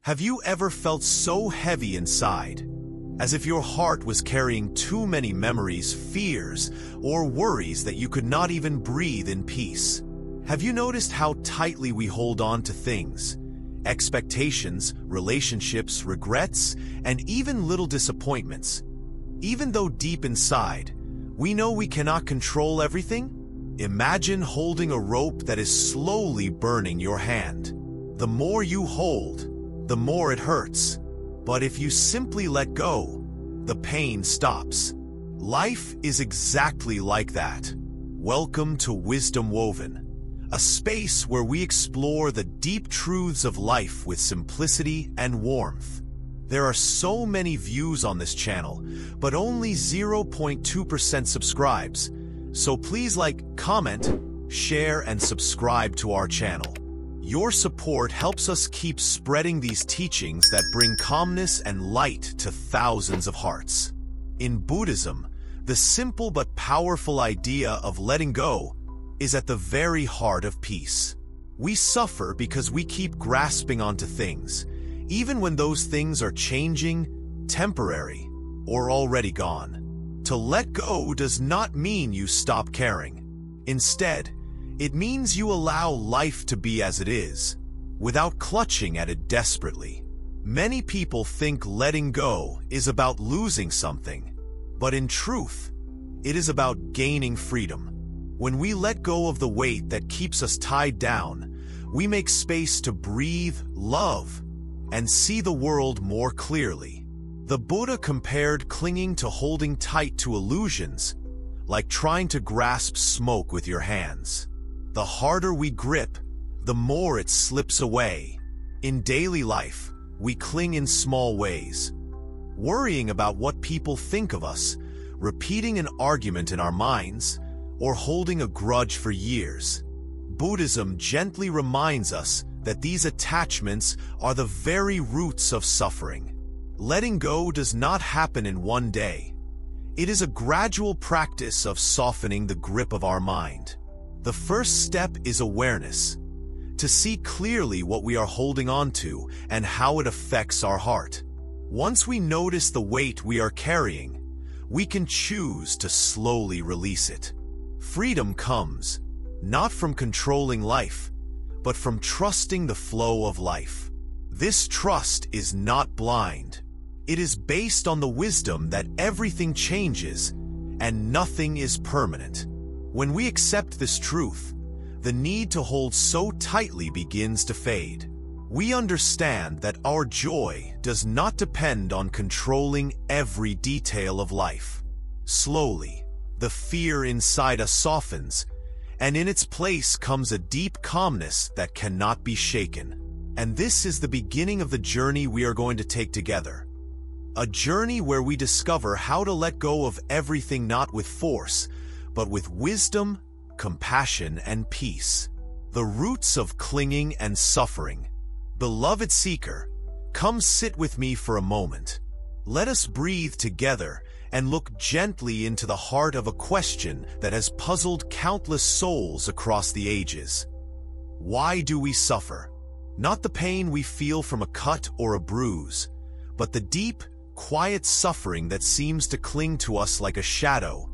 Have you ever felt so heavy inside, as if your heart was carrying too many memories, fears, or worries that you could not even breathe in peace? Have you noticed how tightly we hold on to things, expectations, relationships, regrets, and even little disappointments? Even though deep inside, we know we cannot control everything? Imagine holding a rope that is slowly burning your hand. The more you hold, the more it hurts. But if you simply let go, the pain stops. Life is exactly like that. Welcome to Wisdom Woven, a space where we explore the deep truths of life with simplicity and warmth. There are so many views on this channel, but only 0.2% subscribes. So please like, comment, share, and subscribe to our channel. Your support helps us keep spreading these teachings that bring calmness and light to thousands of hearts. In Buddhism, the simple but powerful idea of letting go is at the very heart of peace. We suffer because we keep grasping onto things, even when those things are changing, temporary, or already gone. To let go does not mean you stop caring. Instead, it means you allow life to be as it is, without clutching at it desperately. Many people think letting go is about losing something, but in truth, it is about gaining freedom. When we let go of the weight that keeps us tied down, we make space to breathe, love, and see the world more clearly. The Buddha compared clinging to holding tight to illusions, like trying to grasp smoke with your hands. The harder we grip, the more it slips away. In daily life, we cling in small ways, worrying about what people think of us, repeating an argument in our minds, or holding a grudge for years. Buddhism gently reminds us that these attachments are the very roots of suffering. Letting go does not happen in one day. It is a gradual practice of softening the grip of our mind. The first step is awareness, to see clearly what we are holding on to and how it affects our heart. Once we notice the weight we are carrying, we can choose to slowly release it. Freedom comes, not from controlling life, but from trusting the flow of life. This trust is not blind. It is based on the wisdom that everything changes and nothing is permanent. When we accept this truth, the need to hold so tightly begins to fade. We understand that our joy does not depend on controlling every detail of life. Slowly, the fear inside us softens, and in its place comes a deep calmness that cannot be shaken. And this is the beginning of the journey we are going to take together. A journey where we discover how to let go of everything not with force, but with wisdom, compassion, and peace. The roots of clinging and suffering. Beloved seeker, come sit with me for a moment. Let us breathe together and look gently into the heart of a question that has puzzled countless souls across the ages. Why do we suffer? Not the pain we feel from a cut or a bruise, but the deep, quiet suffering that seems to cling to us like a shadow,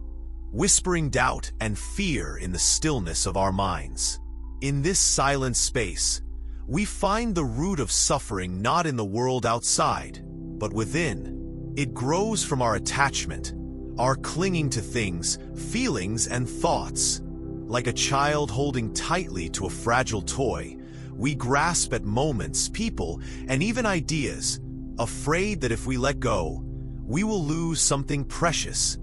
whispering doubt and fear in the stillness of our minds. In this silent space, we find the root of suffering not in the world outside, but within. It grows from our attachment, our clinging to things, feelings, and thoughts. Like a child holding tightly to a fragile toy, we grasp at moments, people, and even ideas, afraid that if we let go, we will lose something precious.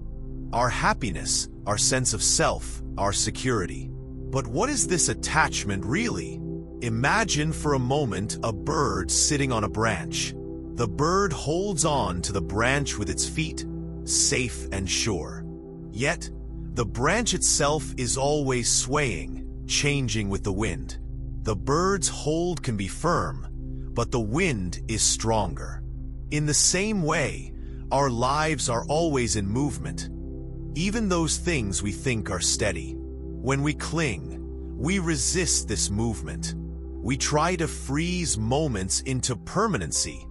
Our happiness, our sense of self, our security. But what is this attachment really? Imagine for a moment a bird sitting on a branch. The bird holds on to the branch with its feet, safe and sure. Yet, the branch itself is always swaying, changing with the wind. The bird's hold can be firm, but the wind is stronger. In the same way, our lives are always in movement. Even those things we think are steady. When we cling, we resist this movement. We try to freeze moments into permanency,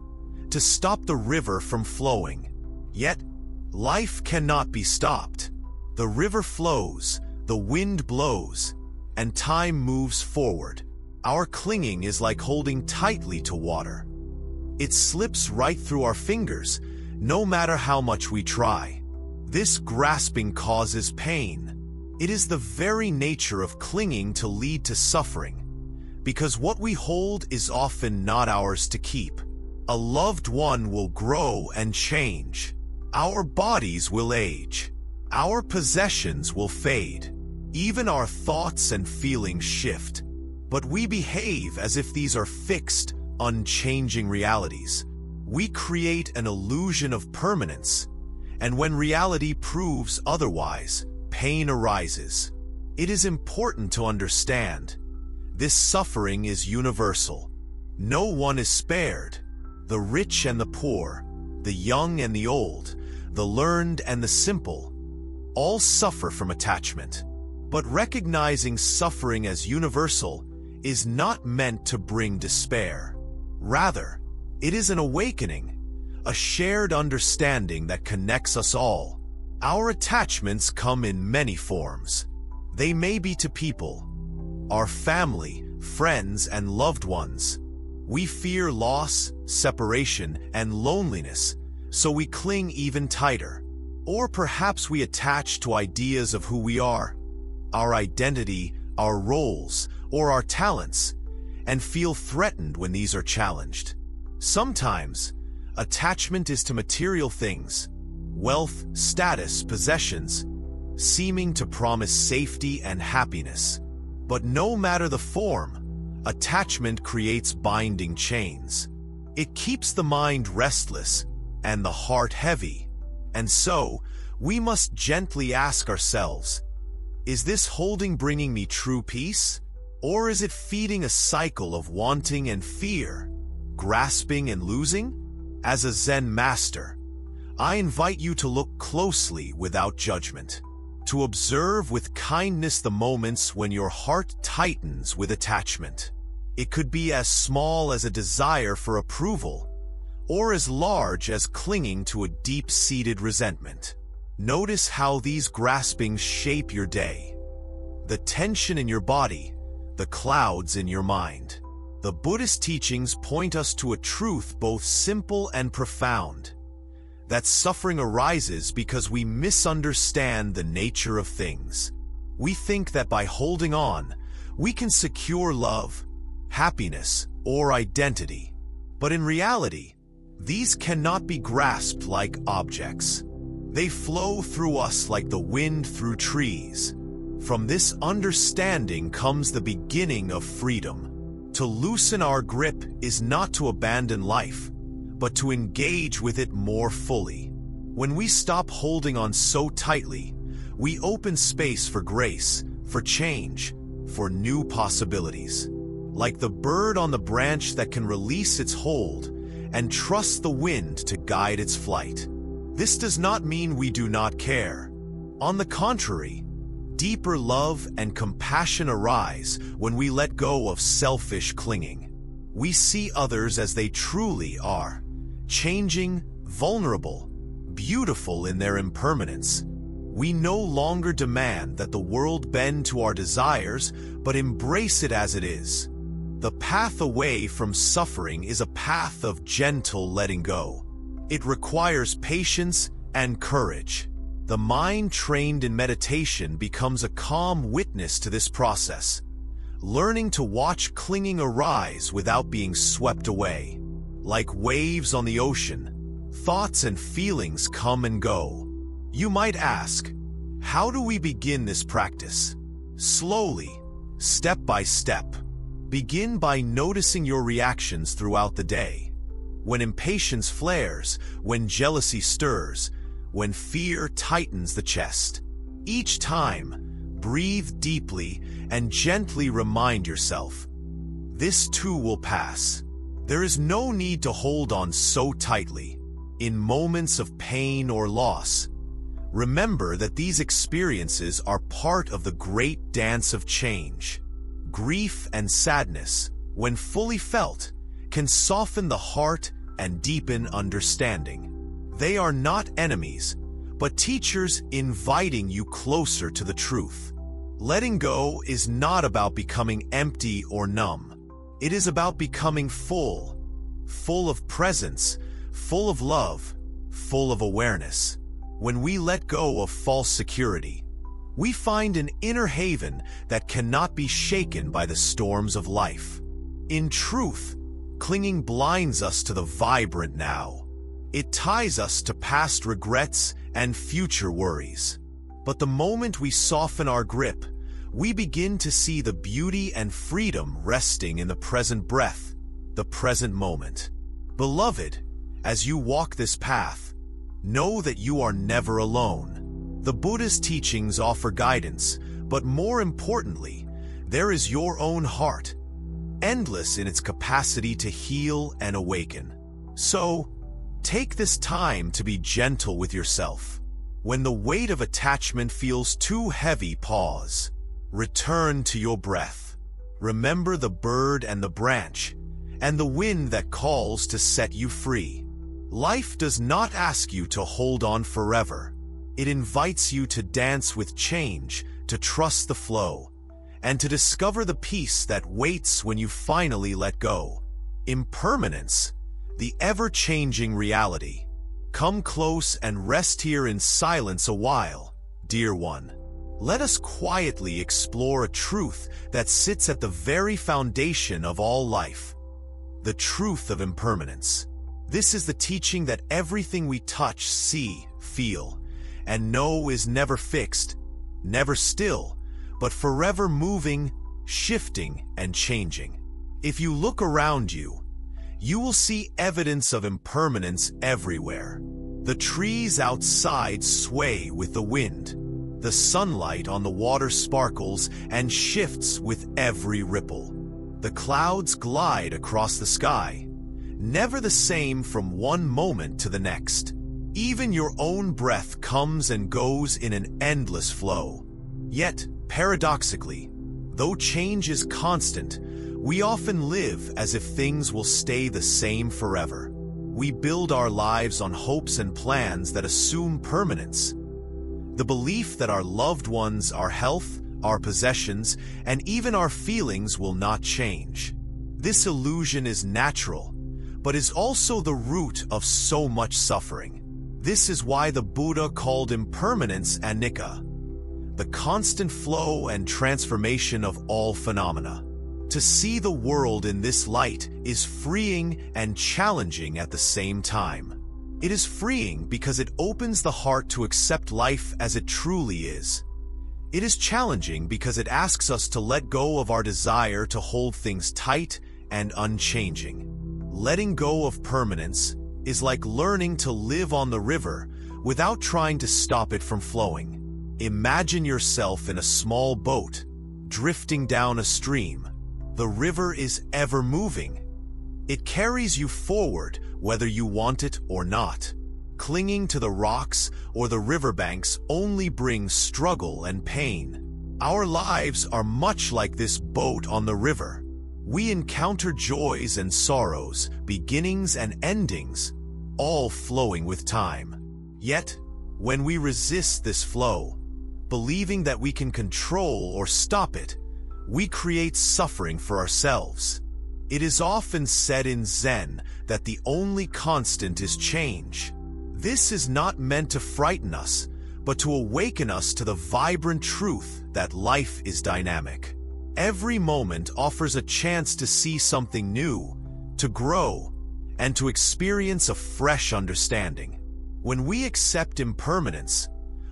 to stop the river from flowing. Yet, life cannot be stopped. The river flows, the wind blows, and time moves forward. Our clinging is like holding tightly to water. It slips right through our fingers, no matter how much we try. This grasping causes pain. It is the very nature of clinging to lead to suffering, because what we hold is often not ours to keep. A loved one will grow and change. Our bodies will age. Our possessions will fade. Even our thoughts and feelings shift. But we behave as if these are fixed, unchanging realities. We create an illusion of permanence, and when reality proves otherwise, pain arises. It is important to understand, this suffering is universal. No one is spared. The rich and the poor, the young and the old, the learned and the simple, all suffer from attachment. But recognizing suffering as universal is not meant to bring despair. Rather, it is an awakening, a shared understanding that connects us all. Our attachments come in many forms. They may be to people, our family, friends, and loved ones. We fear loss, separation, and loneliness, so we cling even tighter. Or perhaps we attach to ideas of who we are, our identity, our roles, or our talents, and feel threatened when these are challenged. Sometimes, attachment is to material things, wealth, status, possessions, seeming to promise safety and happiness. But no matter the form, attachment creates binding chains. It keeps the mind restless and the heart heavy. And so, we must gently ask ourselves, is this holding bringing me true peace? Or is it feeding a cycle of wanting and fear, grasping and losing? As a Zen master, I invite you to look closely without judgment, to observe with kindness the moments when your heart tightens with attachment. It could be as small as a desire for approval, or as large as clinging to a deep-seated resentment. Notice how these graspings shape your day. The tension in your body, the clouds in your mind. The Buddhist teachings point us to a truth both simple and profound, that suffering arises because we misunderstand the nature of things. We think that by holding on, we can secure love, happiness, or identity. But in reality, these cannot be grasped like objects. They flow through us like the wind through trees. From this understanding comes the beginning of freedom. To loosen our grip is not to abandon life, but to engage with it more fully. When we stop holding on so tightly, we open space for grace, for change, for new possibilities. Like the bird on the branch that can release its hold and trust the wind to guide its flight. This does not mean we do not care. On the contrary, deeper love and compassion arise when we let go of selfish clinging. We see others as they truly are, changing, vulnerable, beautiful in their impermanence. We no longer demand that the world bend to our desires, but embrace it as it is. The path away from suffering is a path of gentle letting go. It requires patience and courage. The mind trained in meditation becomes a calm witness to this process, learning to watch clinging arise without being swept away. Like waves on the ocean, thoughts and feelings come and go. You might ask, how do we begin this practice? Slowly, step by step. Begin by noticing your reactions throughout the day. When impatience flares, when jealousy stirs, when fear tightens the chest. Each time, breathe deeply and gently remind yourself, this too will pass. There is no need to hold on so tightly. In moments of pain or loss, remember that these experiences are part of the great dance of change. Grief and sadness, when fully felt, can soften the heart and deepen understanding. They are not enemies, but teachers inviting you closer to the truth. Letting go is not about becoming empty or numb. It is about becoming full of presence, full of love, full of awareness. When we let go of false security, we find an inner haven that cannot be shaken by the storms of life. In truth, clinging blinds us to the vibrant now. It ties us to past regrets and future worries. But the moment we soften our grip, we begin to see the beauty and freedom resting in the present breath, the present moment. Beloved, as you walk this path, know that you are never alone. The Buddhist teachings offer guidance, but more importantly, there is your own heart, endless in its capacity to heal and awaken. So, take this time to be gentle with yourself. When the weight of attachment feels too heavy, pause. Return to your breath. Remember the bird and the branch, and the wind that calls to set you free. Life does not ask you to hold on forever. It invites you to dance with change, to trust the flow, and to discover the peace that waits when you finally let go. Impermanence, the ever-changing reality. Come close and rest here in silence a while, dear one. Let us quietly explore a truth that sits at the very foundation of all life. The truth of impermanence. This is the teaching that everything we touch, see, feel, and know is never fixed, never still, but forever moving, shifting, and changing. If you look around you, you will see evidence of impermanence everywhere. The trees outside sway with the wind. The sunlight on the water sparkles and shifts with every ripple. The clouds glide across the sky, never the same from one moment to the next. Even your own breath comes and goes in an endless flow. Yet, paradoxically, though change is constant, we often live as if things will stay the same forever. We build our lives on hopes and plans that assume permanence. The belief that our loved ones, our health, our possessions, and even our feelings will not change. This illusion is natural, but is also the root of so much suffering. This is why the Buddha called impermanence anicca, the constant flow and transformation of all phenomena. To see the world in this light is freeing and challenging at the same time. It is freeing because it opens the heart to accept life as it truly is. It is challenging because it asks us to let go of our desire to hold things tight and unchanging. Letting go of permanence is like learning to live on the river without trying to stop it from flowing. Imagine yourself in a small boat, drifting down a stream. The river is ever moving. It carries you forward whether you want it or not. Clinging to the rocks or the riverbanks only brings struggle and pain. Our lives are much like this boat on the river. We encounter joys and sorrows, beginnings and endings, all flowing with time. Yet, when we resist this flow, believing that we can control or stop it, we create suffering for ourselves. It is often said in Zen that the only constant is change. This is not meant to frighten us, but to awaken us to the vibrant truth that life is dynamic. Every moment offers a chance to see something new, to grow, and to experience a fresh understanding. When we accept impermanence,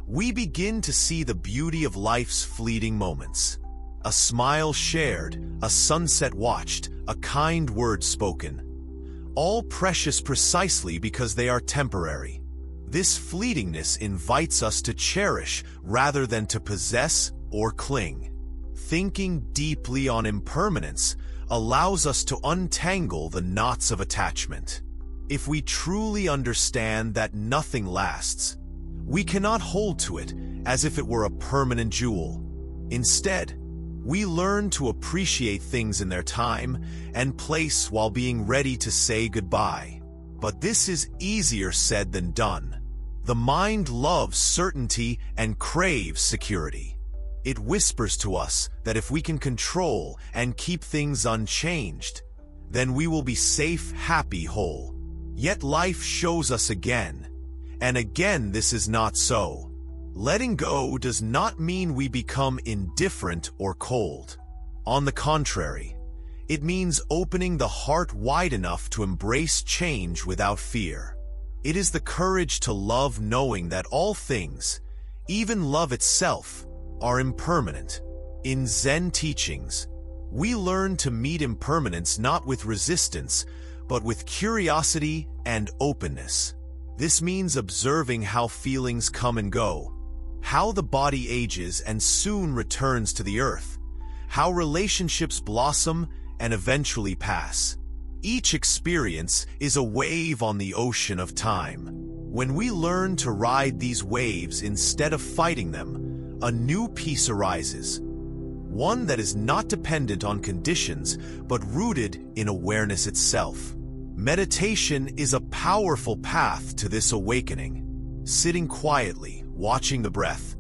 we begin to see the beauty of life's fleeting moments. A smile shared, a sunset watched, a kind word spoken. All precious precisely because they are temporary. This fleetingness invites us to cherish rather than to possess or cling. Thinking deeply on impermanence allows us to untangle the knots of attachment. If we truly understand that nothing lasts, we cannot hold to it as if it were a permanent jewel. Instead, We learn to appreciate things in their time and place while being ready to say goodbye. But this is easier said than done. The mind loves certainty and craves security. It whispers to us that if we can control and keep things unchanged, then we will be safe, happy, whole. Yet life shows us again and again this is not so. Letting go does not mean we become indifferent or cold. On the contrary, it means opening the heart wide enough to embrace change without fear. It is the courage to love knowing that all things, even love itself, are impermanent. In Zen teachings, we learn to meet impermanence not with resistance, but with curiosity and openness. This means observing how feelings come and go, how the body ages and soon returns to the earth, how relationships blossom and eventually pass. Each experience is a wave on the ocean of time. When we learn to ride these waves instead of fighting them, a new peace arises. One that is not dependent on conditions, but rooted in awareness itself. Meditation is a powerful path to this awakening. Sitting quietly, watching the breath,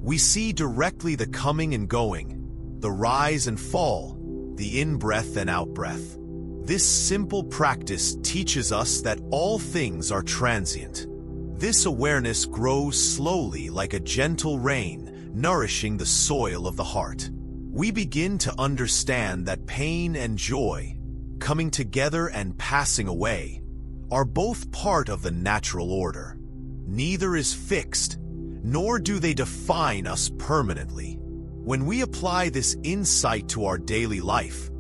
we see directly the coming and going, the rise and fall, the in-breath and out-breath. This simple practice teaches us that all things are transient. This awareness grows slowly like a gentle rain, nourishing the soil of the heart. We begin to understand that pain and joy, coming together and passing away, are both part of the natural order. Neither is fixed, nor do they define us permanently. When we apply this insight to our daily life,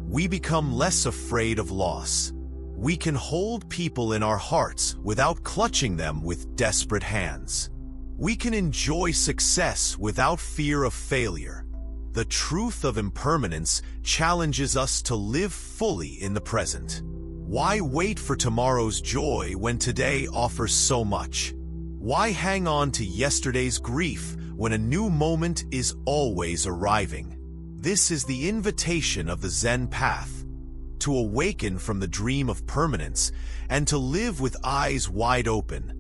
we become less afraid of loss. We can hold people in our hearts without clutching them with desperate hands. We can enjoy success without fear of failure. The truth of impermanence challenges us to live fully in the present. Why wait for tomorrow's joy when today offers so much? Why hang on to yesterday's grief when a new moment is always arriving? This is the invitation of the Zen path, to awaken from the dream of permanence and to live with eyes wide open,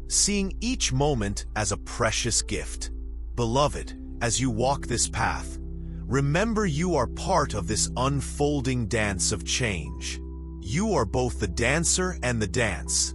seeing each moment as a precious gift. Beloved, as you walk this path, remember you are part of this unfolding dance of change. You are both the dancer and the dance.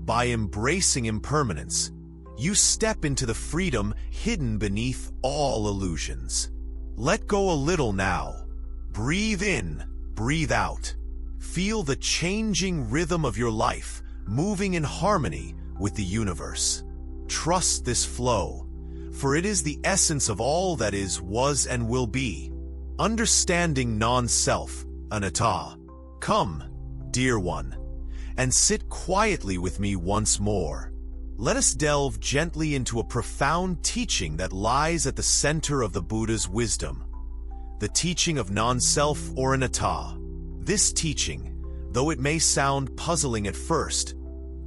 By embracing impermanence, you step into the freedom hidden beneath all illusions. Let go a little now. Breathe in, breathe out. Feel the changing rhythm of your life, moving in harmony with the universe. Trust this flow, for it is the essence of all that is, was, and will be. Understanding non-self, anatta. Come, dear one, and sit quietly with me once more. Let us delve gently into a profound teaching that lies at the center of the Buddha's wisdom, the teaching of non-self or anatta. This teaching, though it may sound puzzling at first,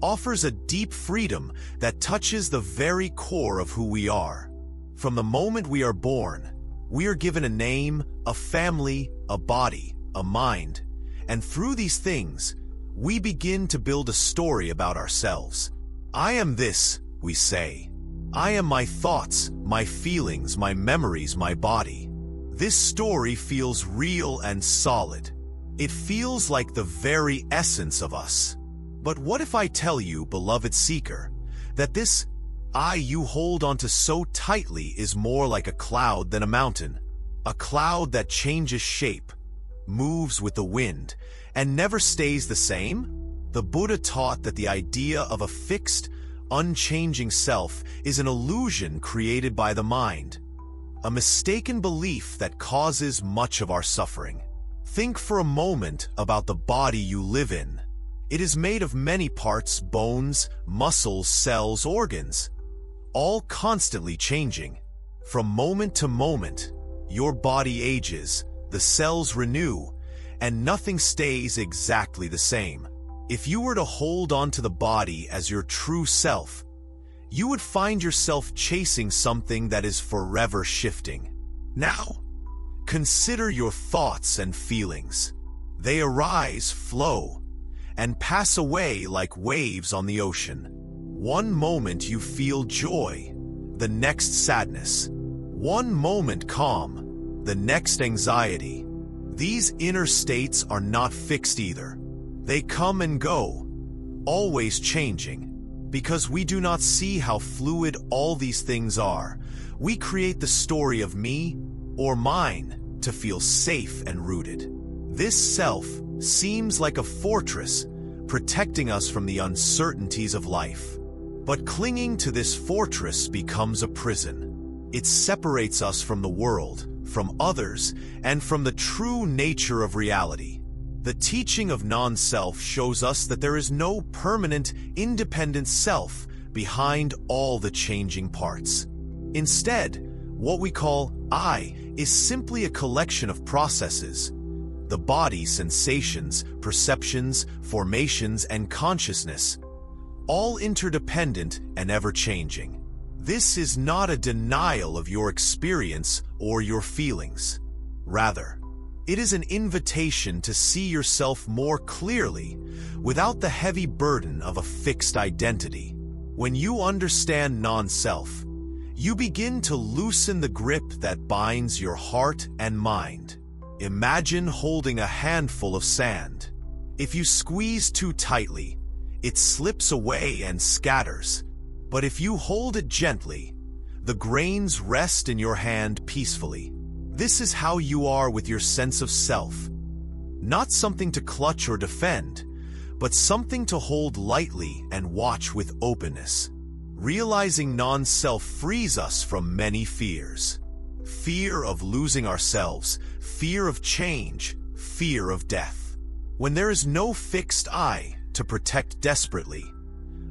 offers a deep freedom that touches the very core of who we are. From the moment we are born, we are given a name, a family, a body, a mind, and through these things, we begin to build a story about ourselves. I am this, we say. I am my thoughts, my feelings, my memories, my body. This story feels real and solid. It feels like the very essence of us. But what if I tell you, beloved seeker, that this I you hold onto so tightly is more like a cloud than a mountain, a cloud that changes shape, moves with the wind, and never stays the same? The Buddha taught that the idea of a fixed, unchanging self is an illusion created by the mind, a mistaken belief that causes much of our suffering. Think for a moment about the body you live in. It is made of many parts, bones, muscles, cells, organs, all constantly changing. From moment to moment, your body ages, the cells renew, and nothing stays exactly the same. If you were to hold on to the body as your true self, you would find yourself chasing something that is forever shifting. Now, Consider your thoughts and feelings. They arise, flow, and pass away like waves on the ocean. One moment you feel joy, the next sadness. One moment calm, the next anxiety. These inner states are not fixed either. They come and go, always changing. Because we do not see how fluid all these things are, we create the story of me or mine to feel safe and rooted. This self seems like a fortress, protecting us from the uncertainties of life. But clinging to this fortress becomes a prison. It separates us from the world, from others, and from the true nature of reality. The teaching of non-self shows us that there is no permanent, independent self behind all the changing parts. Instead, what we call I is simply a collection of processes. The body, sensations, perceptions, formations, and consciousness, all interdependent and ever-changing. This is not a denial of your experience or your feelings. Rather, it is an invitation to see yourself more clearly, without the heavy burden of a fixed identity. When you understand non-self, you begin to loosen the grip that binds your heart and mind. Imagine holding a handful of sand. If you squeeze too tightly, it slips away and scatters. But if you hold it gently, the grains rest in your hand peacefully. This is how you are with your sense of self. Not something to clutch or defend, but something to hold lightly and watch with openness. Realizing non-self frees us from many fears. Fear of losing ourselves, fear of change, fear of death. When there is no fixed I to protect desperately,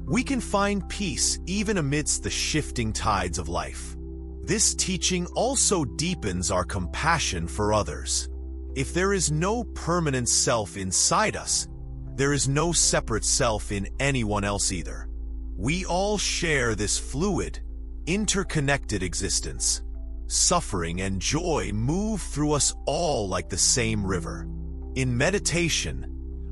we can find peace even amidst the shifting tides of life. This teaching also deepens our compassion for others. If there is no permanent self inside us, there is no separate self in anyone else either. We all share this fluid, interconnected existence. Suffering and joy move through us all like the same river. In meditation,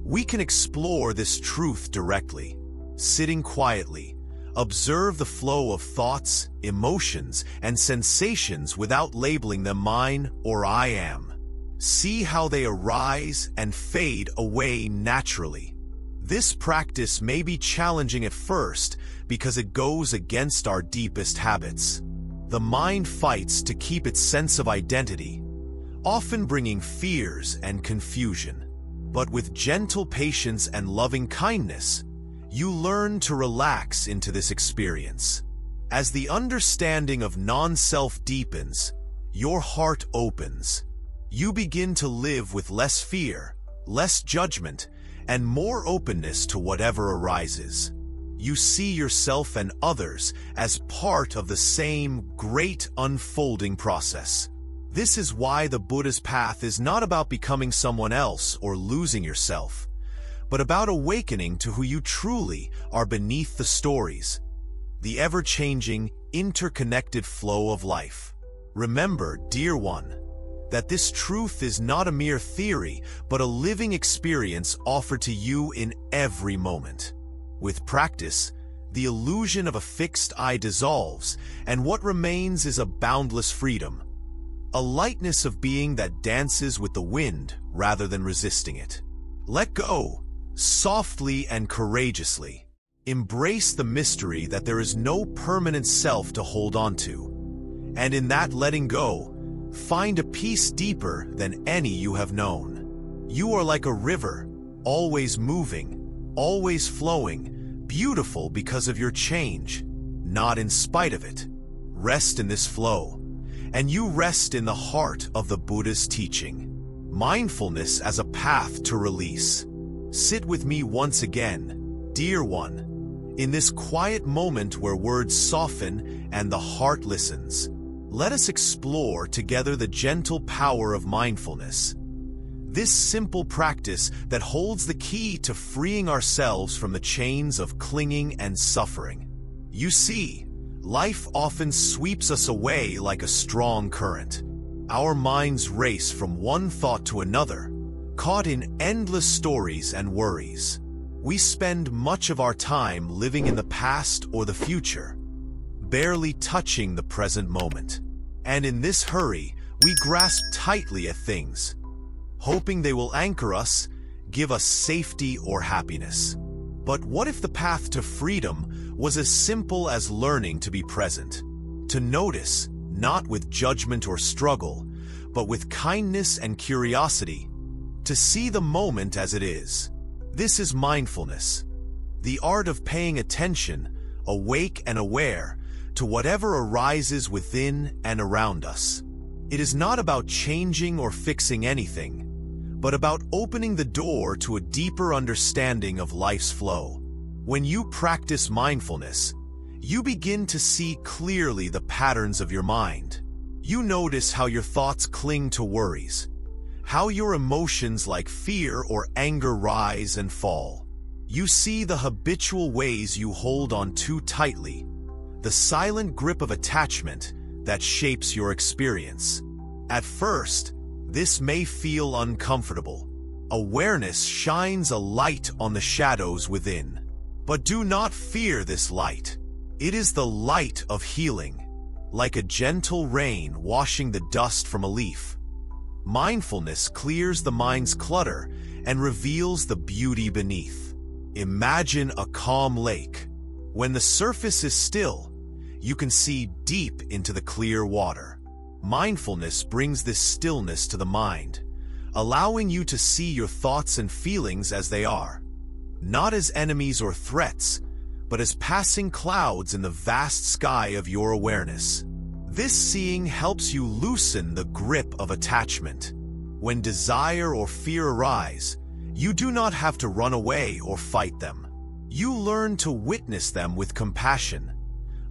we can explore this truth directly. Sitting quietly, observe the flow of thoughts, emotions, and sensations without labeling them mine or I am. See how they arise and fade away naturally. This practice may be challenging at first because it goes against our deepest habits. The mind fights to keep its sense of identity, often bringing fears and confusion. But with gentle patience and loving kindness, you learn to relax into this experience. As the understanding of non-self deepens, your heart opens. You begin to live with less fear, less judgment, and more openness to whatever arises. You see yourself and others as part of the same great unfolding process. This is why the Buddha's path is not about becoming someone else or losing yourself, but about awakening to who you truly are beneath the stories, the ever-changing, interconnected flow of life. Remember, dear one, that this truth is not a mere theory, but a living experience offered to you in every moment. With practice, the illusion of a fixed I dissolves, and what remains is a boundless freedom, a lightness of being that dances with the wind rather than resisting it. Let go, softly and courageously. Embrace the mystery that there is no permanent self to hold on to, and in that letting go, find a peace deeper than any you have known. You are like a river, always moving, always flowing, beautiful because of your change, not in spite of it. Rest in this flow, and you rest in the heart of the Buddha's teaching. Mindfulness as a path to release. Sit with me once again, dear one, in this quiet moment where words soften and the heart listens. Let us explore together the gentle power of mindfulness. This simple practice that holds the key to freeing ourselves from the chains of clinging and suffering. You see, life often sweeps us away like a strong current. Our minds race from one thought to another, caught in endless stories and worries. We spend much of our time living in the past or the future, barely touching the present moment. And in this hurry, we grasp tightly at things, hoping they will anchor us, give us safety or happiness. But what if the path to freedom was as simple as learning to be present, to notice, not with judgment or struggle, but with kindness and curiosity, to see the moment as it is? This is mindfulness, the art of paying attention, awake and aware, to whatever arises within and around us. It is not about changing or fixing anything, but about opening the door to a deeper understanding of life's flow. When you practice mindfulness, you begin to see clearly the patterns of your mind. You notice how your thoughts cling to worries, how your emotions like fear or anger rise and fall. You see the habitual ways you hold on too tightly, the silent grip of attachment that shapes your experience. At first, this may feel uncomfortable. Awareness shines a light on the shadows within. But do not fear this light. It is the light of healing, like a gentle rain washing the dust from a leaf. Mindfulness clears the mind's clutter and reveals the beauty beneath. Imagine a calm lake. When the surface is still, you can see deep into the clear water. Mindfulness brings this stillness to the mind, allowing you to see your thoughts and feelings as they are, not as enemies or threats, but as passing clouds in the vast sky of your awareness. This seeing helps you loosen the grip of attachment. When desire or fear arise, you do not have to run away or fight them. You learn to witness them with compassion,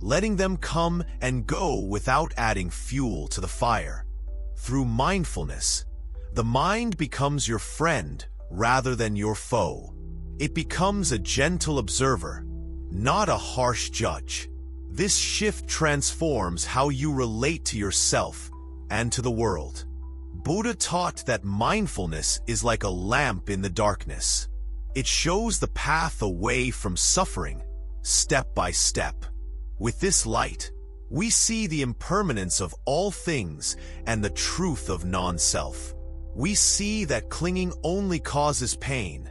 letting them come and go without adding fuel to the fire. Through mindfulness, the mind becomes your friend rather than your foe. It becomes a gentle observer, not a harsh judge. This shift transforms how you relate to yourself and to the world. Buddha taught that mindfulness is like a lamp in the darkness. It shows the path away from suffering, step by step. With this light, we see the impermanence of all things and the truth of non-self. We see that clinging only causes pain,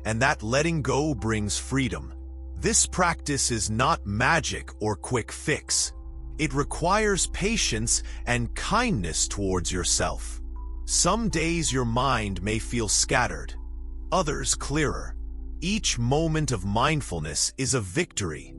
and that letting go brings freedom. This practice is not magic or quick fix. It requires patience and kindness towards yourself. Some days your mind may feel scattered, others clearer. Each moment of mindfulness is a victory,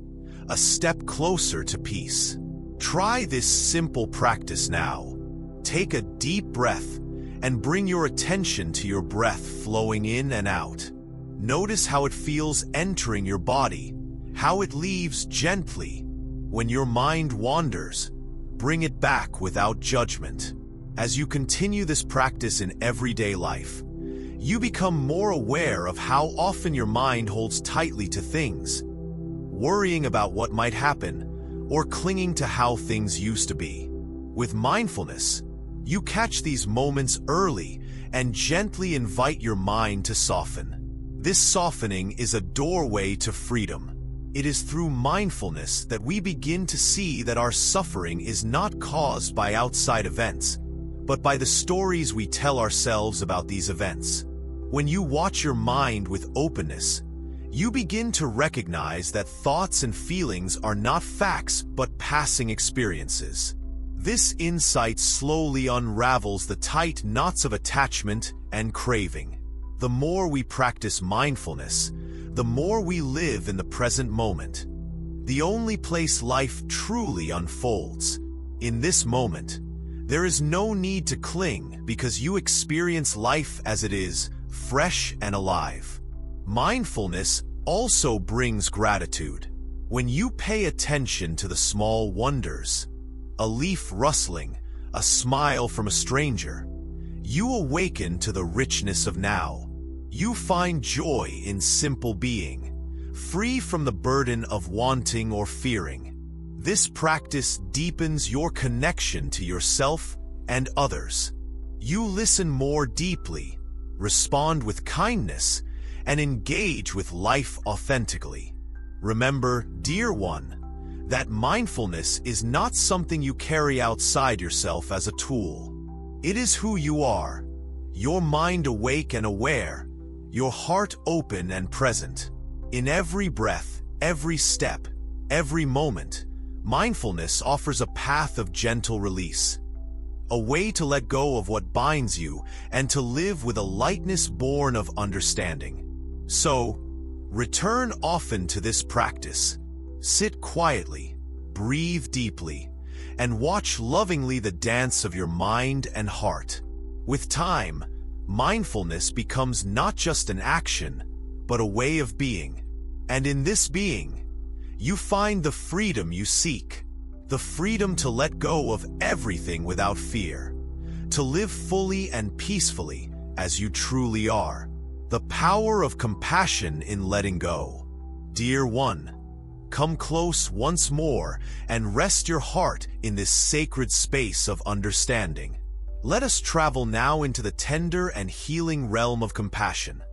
a step closer to peace. Try this simple practice now. Take a deep breath and bring your attention to your breath flowing in and out. Notice how it feels entering your body, how it leaves gently. When your mind wanders, bring it back without judgment. As you continue this practice in everyday life, you become more aware of how often your mind holds tightly to things, worrying about what might happen, or clinging to how things used to be. With mindfulness, you catch these moments early and gently invite your mind to soften. This softening is a doorway to freedom. It is through mindfulness that we begin to see that our suffering is not caused by outside events, but by the stories we tell ourselves about these events. When you watch your mind with openness, you begin to recognize that thoughts and feelings are not facts but passing experiences. This insight slowly unravels the tight knots of attachment and craving. The more we practice mindfulness, the more we live in the present moment, the only place life truly unfolds. In this moment, there is no need to cling because you experience life as it is, fresh and alive. Mindfulness also brings gratitude. When you pay attention to the small wonders, a leaf rustling, a smile from a stranger, you awaken to the richness of now. You find joy in simple being, free from the burden of wanting or fearing. This practice deepens your connection to yourself and others. You listen more deeply, respond with kindness, and engage with life authentically. Remember, dear one, that mindfulness is not something you carry outside yourself as a tool. It is who you are, your mind awake and aware, your heart open and present. In every breath, every step, every moment, mindfulness offers a path of gentle release, a way to let go of what binds you and to live with a lightness born of understanding. So, return often to this practice. Sit quietly, breathe deeply, and watch lovingly the dance of your mind and heart. With time, mindfulness becomes not just an action, but a way of being. And in this being, you find the freedom you seek, the freedom to let go of everything without fear, to live fully and peacefully as you truly are. The power of compassion in letting go. Dear one, come close once more and rest your heart in this sacred space of understanding. Let us travel now into the tender and healing realm of compassion.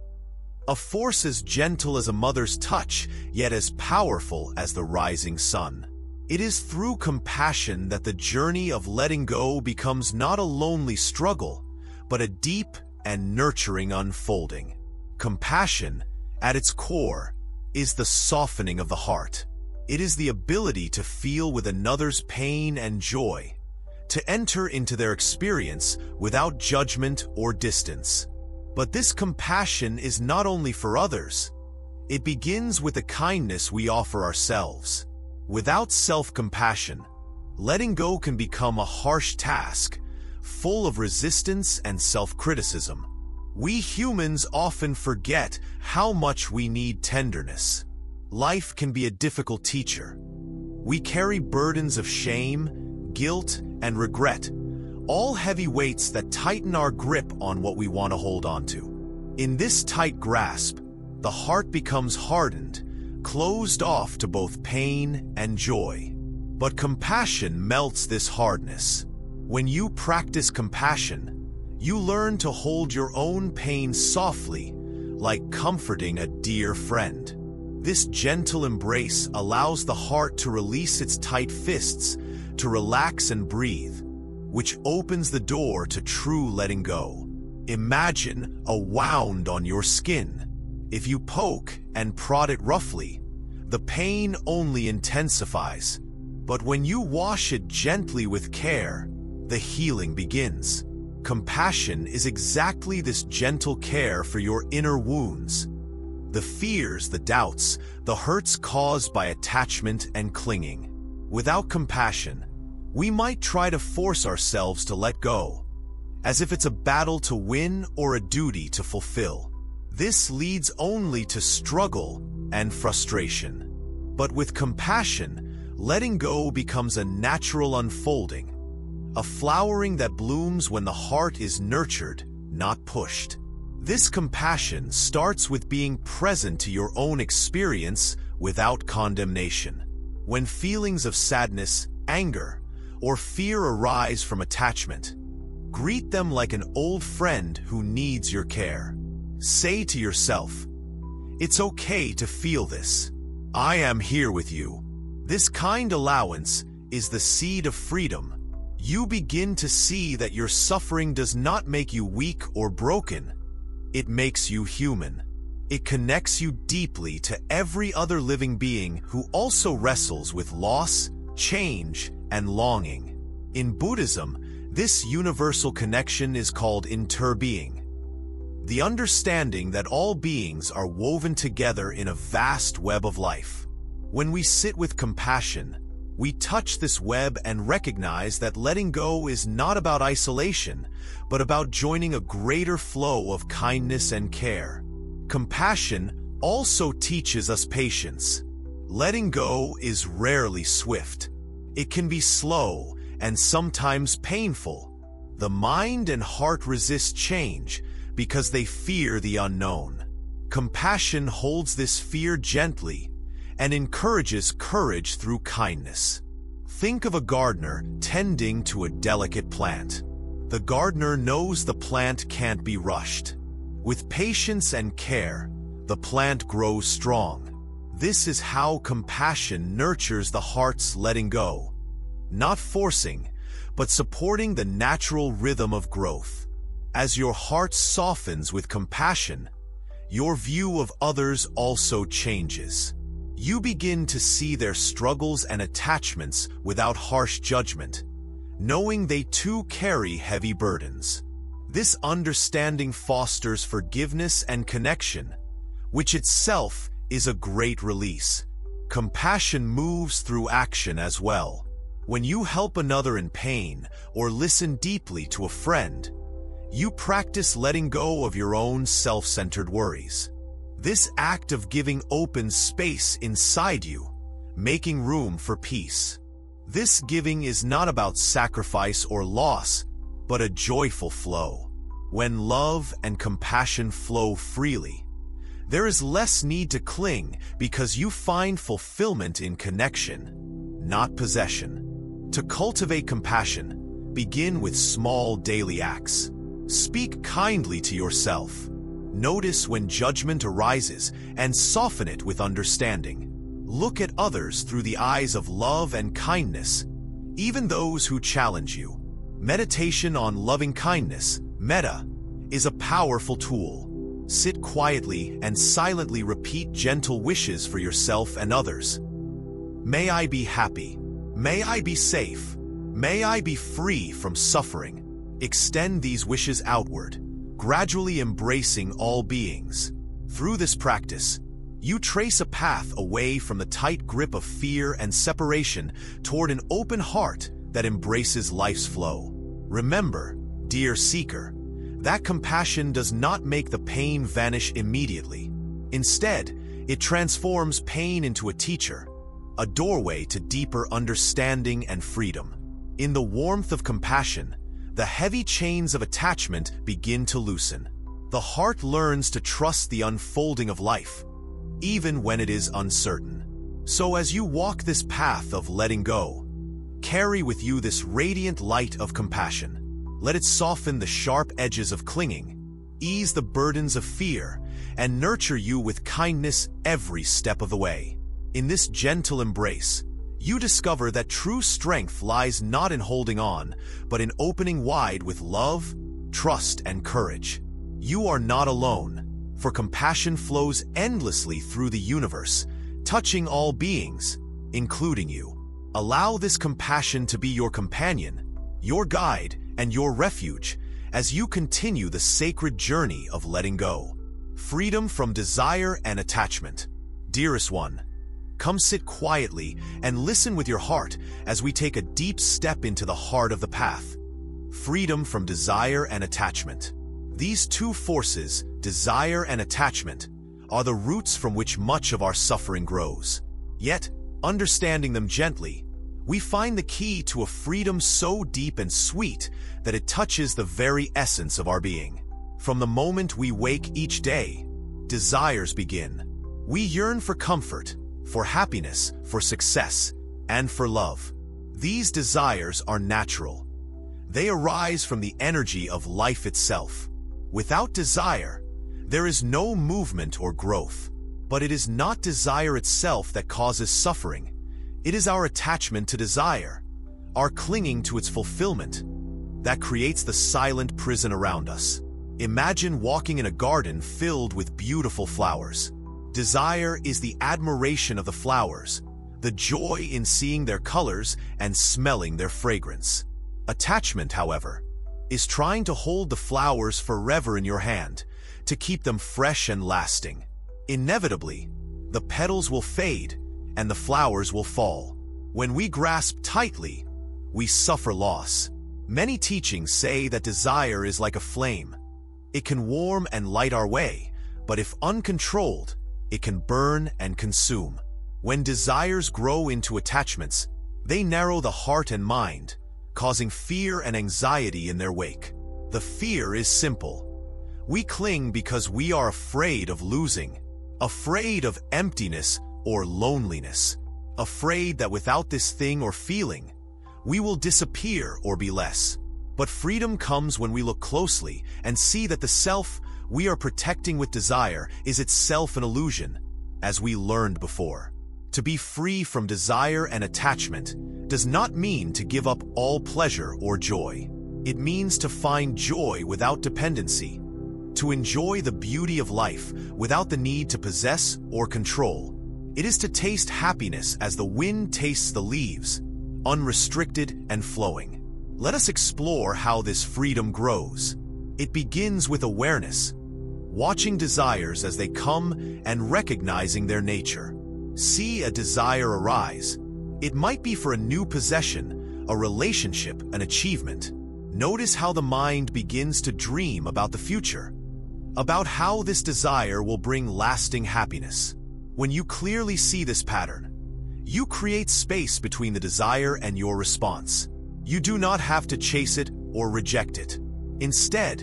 A force as gentle as a mother's touch, yet as powerful as the rising sun. It is through compassion that the journey of letting go becomes not a lonely struggle, but a deep and nurturing unfolding. Compassion, at its core, is the softening of the heart. It is the ability to feel with another's pain and joy, to enter into their experience without judgment or distance. But this compassion is not only for others. It begins with the kindness we offer ourselves. Without self-compassion, letting go can become a harsh task, full of resistance and self-criticism. We humans often forget how much we need tenderness. Life can be a difficult teacher. We carry burdens of shame, guilt, and regret, all heavy weights that tighten our grip on what we want to hold on to. In this tight grasp, the heart becomes hardened, closed off to both pain and joy. But compassion melts this hardness. When you practice compassion, you learn to hold your own pain softly, like comforting a dear friend. This gentle embrace allows the heart to release its tight fists, to relax and breathe, which opens the door to true letting go. Imagine a wound on your skin. If you poke and prod it roughly, the pain only intensifies. But when you wash it gently with care, the healing begins. Compassion is exactly this gentle care for your inner wounds. The fears, the doubts, the hurts caused by attachment and clinging. Without compassion, we might try to force ourselves to let go, as if it's a battle to win or a duty to fulfill. This leads only to struggle and frustration. But with compassion, letting go becomes a natural unfolding, a flowering that blooms when the heart is nurtured, not pushed. This compassion starts with being present to your own experience without condemnation. When feelings of sadness, anger, or fear arise from attachment, greet them like an old friend who needs your care. Say to yourself, "It's okay to feel this. I am here with you." This kind allowance is the seed of freedom. You begin to see that your suffering does not make you weak or broken. It makes you human. It connects you deeply to every other living being who also wrestles with loss, change, and longing. In Buddhism, this universal connection is called interbeing, the understanding that all beings are woven together in a vast web of life. When we sit with compassion, we touch this web and recognize that letting go is not about isolation, but about joining a greater flow of kindness and care. Compassion also teaches us patience. Letting go is rarely swift. It can be slow and sometimes painful. The mind and heart resist change because they fear the unknown. Compassion holds this fear gently and encourages courage through kindness. Think of a gardener tending to a delicate plant. The gardener knows the plant can't be rushed. With patience and care, the plant grows strong. This is how compassion nurtures the heart's letting go, not forcing, but supporting the natural rhythm of growth. As your heart softens with compassion, your view of others also changes. You begin to see their struggles and attachments without harsh judgment, knowing they too carry heavy burdens. This understanding fosters forgiveness and connection, which itself is a great release. Compassion moves through action as well. When you help another in pain or listen deeply to a friend, you practice letting go of your own self-centered worries. This act of giving opens space inside you, making room for peace. This giving is not about sacrifice or loss, but a joyful flow. When love and compassion flow freely, there is less need to cling because you find fulfillment in connection, not possession. To cultivate compassion, begin with small daily acts. Speak kindly to yourself. Notice when judgment arises and soften it with understanding. Look at others through the eyes of love and kindness, even those who challenge you. Meditation on loving kindness, metta, is a powerful tool. Sit quietly and silently repeat gentle wishes for yourself and others. May I be happy. May I be safe. May I be free from suffering. Extend these wishes outward, gradually embracing all beings. Through this practice, you trace a path away from the tight grip of fear and separation toward an open heart that embraces life's flow. Remember, dear seeker, that compassion does not make the pain vanish immediately. Instead, it transforms pain into a teacher, a doorway to deeper understanding and freedom. In the warmth of compassion, the heavy chains of attachment begin to loosen. The heart learns to trust the unfolding of life, even when it is uncertain. So as you walk this path of letting go, carry with you this radiant light of compassion. Let it soften the sharp edges of clinging, ease the burdens of fear, and nurture you with kindness every step of the way. In this gentle embrace, you discover that true strength lies not in holding on, but in opening wide with love, trust, and courage. You are not alone, for compassion flows endlessly through the universe, touching all beings, including you. Allow this compassion to be your companion, your guide, and your refuge as you continue the sacred journey of letting go. Freedom from desire and attachment. Dearest one, come sit quietly and listen with your heart as we take a deep step into the heart of the path. Freedom from desire and attachment. These two forces, desire and attachment, are the roots from which much of our suffering grows. Yet, understanding them gently, we find the key to a freedom so deep and sweet that it touches the very essence of our being. From the moment we wake each day, desires begin. We yearn for comfort, for happiness, for success, and for love. These desires are natural. They arise from the energy of life itself. Without desire, there is no movement or growth. But it is not desire itself that causes suffering. It is our attachment to desire, our clinging to its fulfillment, that creates the silent prison around us. Imagine walking in a garden filled with beautiful flowers. Desire is the admiration of the flowers, the joy in seeing their colors and smelling their fragrance. Attachment, however, is trying to hold the flowers forever in your hand, to keep them fresh and lasting. Inevitably, the petals will fade, and the flowers will fall. When we grasp tightly, we suffer loss. Many teachings say that desire is like a flame. It can warm and light our way, but if uncontrolled, it can burn and consume. When desires grow into attachments, they narrow the heart and mind, causing fear and anxiety in their wake. The fear is simple. We cling because we are afraid of losing, afraid of emptiness or loneliness, afraid that without this thing or feeling, we will disappear or be less. But freedom comes when we look closely and see that the self we are protecting with desire is itself an illusion, as we learned before. To be free from desire and attachment does not mean to give up all pleasure or joy. It means to find joy without dependency, to enjoy the beauty of life without the need to possess or control. It is to taste happiness as the wind tastes the leaves, unrestricted and flowing. Let us explore how this freedom grows. It begins with awareness, watching desires as they come and recognizing their nature. See a desire arise. It might be for a new possession, a relationship, an achievement. Notice how the mind begins to dream about the future, about how this desire will bring lasting happiness. When you clearly see this pattern, you create space between the desire and your response. You do not have to chase it or reject it. Instead,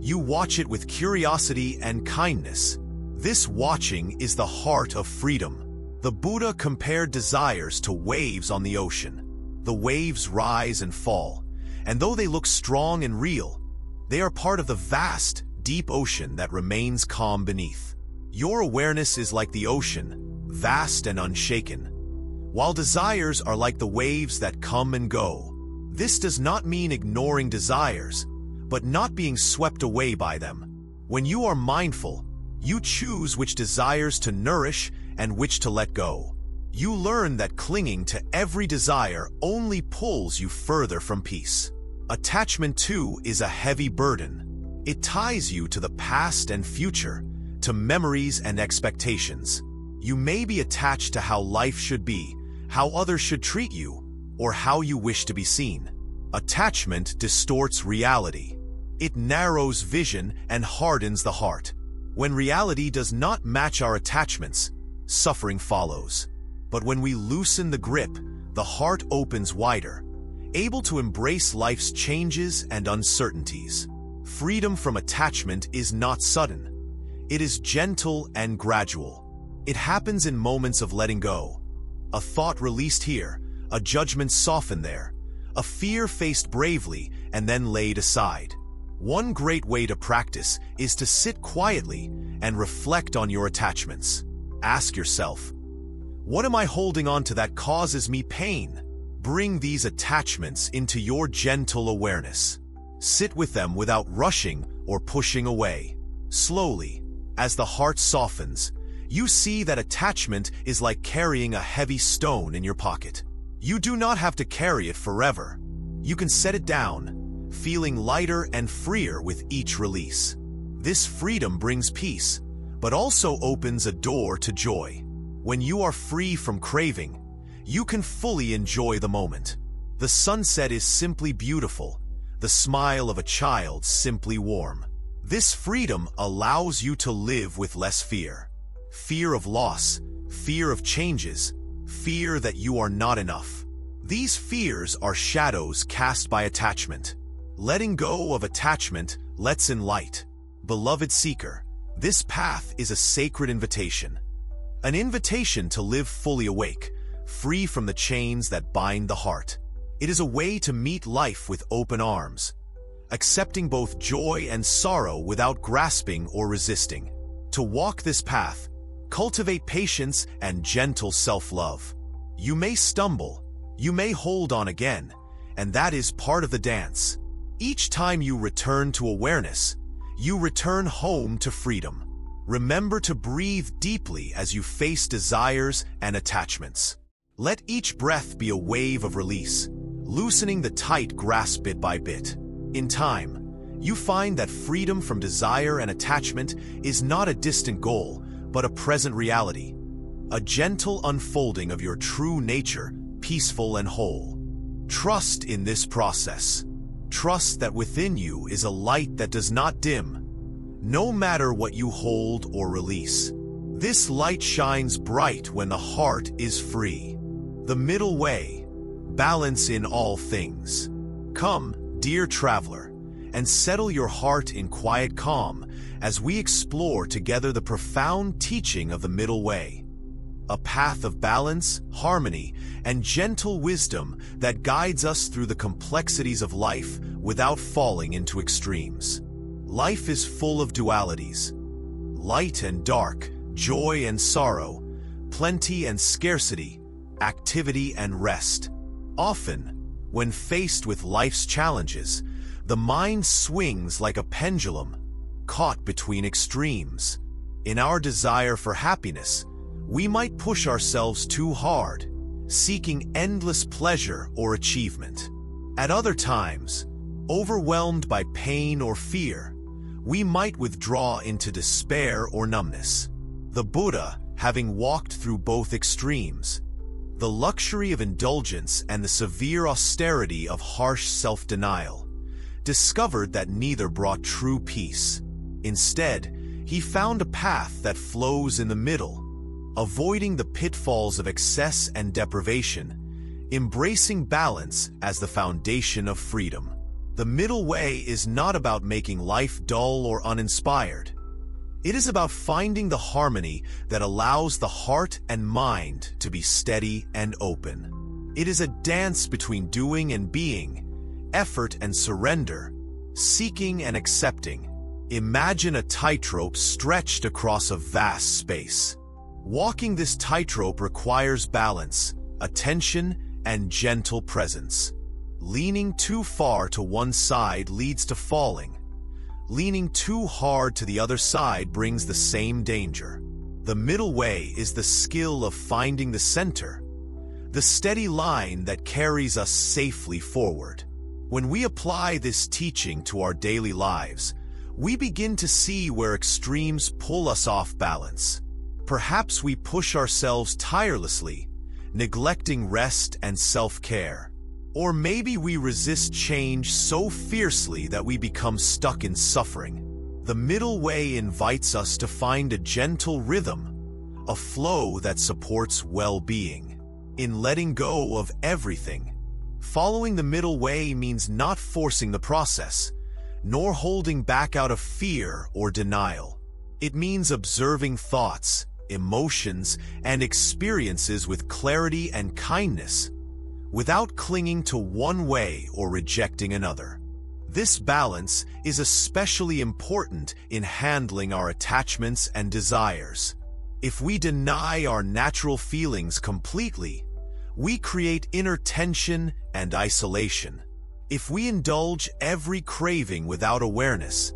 you watch it with curiosity and kindness. This watching is the heart of freedom. The Buddha compared desires to waves on the ocean. The waves rise and fall, and though they look strong and real, they are part of the vast, deep ocean that remains calm beneath. Your awareness is like the ocean, vast and unshaken, while desires are like the waves that come and go. This does not mean ignoring desires, but not being swept away by them. When you are mindful, you choose which desires to nourish and which to let go. You learn that clinging to every desire only pulls you further from peace. Attachment, too, is a heavy burden. It ties you to the past and future, to memories and expectations. You may be attached to how life should be, how others should treat you, or how you wish to be seen. Attachment distorts reality. It narrows vision and hardens the heart. When reality does not match our attachments, suffering follows. But when we loosen the grip, the heart opens wider, able to embrace life's changes and uncertainties. Freedom from attachment is not sudden. It is gentle and gradual. It happens in moments of letting go. A thought released here, a judgment softened there, a fear faced bravely and then laid aside. One great way to practice is to sit quietly and reflect on your attachments. Ask yourself, what am I holding on to that causes me pain? Bring these attachments into your gentle awareness. Sit with them without rushing or pushing away. Slowly, as the heart softens, you see that attachment is like carrying a heavy stone in your pocket. You do not have to carry it forever. You can set it down, feeling lighter and freer with each release. This freedom brings peace, but also opens a door to joy. When you are free from craving, you can fully enjoy the moment. The sunset is simply beautiful, the smile of a child simply warm. This freedom allows you to live with less fear. Fear of loss, fear of changes, fear that you are not enough. These fears are shadows cast by attachment. Letting go of attachment lets in light. Beloved seeker, this path is a sacred invitation. An invitation to live fully awake, free from the chains that bind the heart. It is a way to meet life with open arms, accepting both joy and sorrow without grasping or resisting. To walk this path, cultivate patience and gentle self-love. You may stumble, you may hold on again, and that is part of the dance. Each time you return to awareness, you return home to freedom. Remember to breathe deeply as you face desires and attachments. Let each breath be a wave of release, loosening the tight grasp bit by bit. In time, you find that freedom from desire and attachment is not a distant goal, but a present reality, a gentle unfolding of your true nature, peaceful and whole. Trust in this process. Trust that within you is a light that does not dim, no matter what you hold or release. This light shines bright when the heart is free. The middle way, balance in all things. Come, dear traveler, and settle your heart in quiet calm as we explore together the profound teaching of the middle way. a path of balance, harmony, and gentle wisdom that guides us through the complexities of life without falling into extremes. Life is full of dualities, light and dark, joy and sorrow, plenty and scarcity, activity and rest. Often, when faced with life's challenges, the mind swings like a pendulum, caught between extremes. In our desire for happiness, we might push ourselves too hard, seeking endless pleasure or achievement. At other times, overwhelmed by pain or fear, we might withdraw into despair or numbness. The Buddha, having walked through both extremes, the luxury of indulgence and the severe austerity of harsh self-denial, discovered that neither brought true peace. Instead, he found a path that flows in the middle, avoiding the pitfalls of excess and deprivation, embracing balance as the foundation of freedom. The middle way is not about making life dull or uninspired. It is about finding the harmony that allows the heart and mind to be steady and open. It is a dance between doing and being, effort and surrender, seeking and accepting. Imagine a tightrope stretched across a vast space. Walking this tightrope requires balance, attention, and gentle presence. Leaning too far to one side leads to falling. Leaning too hard to the other side brings the same danger. The middle way is the skill of finding the center, the steady line that carries us safely forward. When we apply this teaching to our daily lives, we begin to see where extremes pull us off balance. Perhaps we push ourselves tirelessly, neglecting rest and self-care. Or maybe we resist change so fiercely that we become stuck in suffering. The middle way invites us to find a gentle rhythm, a flow that supports well-being. In letting go of everything, following the middle way means not forcing the process, nor holding back out of fear or denial. It means observing thoughts, emotions, and experiences with clarity and kindness, without clinging to one way or rejecting another. This balance is especially important in handling our attachments and desires. If we deny our natural feelings completely, we create inner tension and isolation. If we indulge every craving without awareness,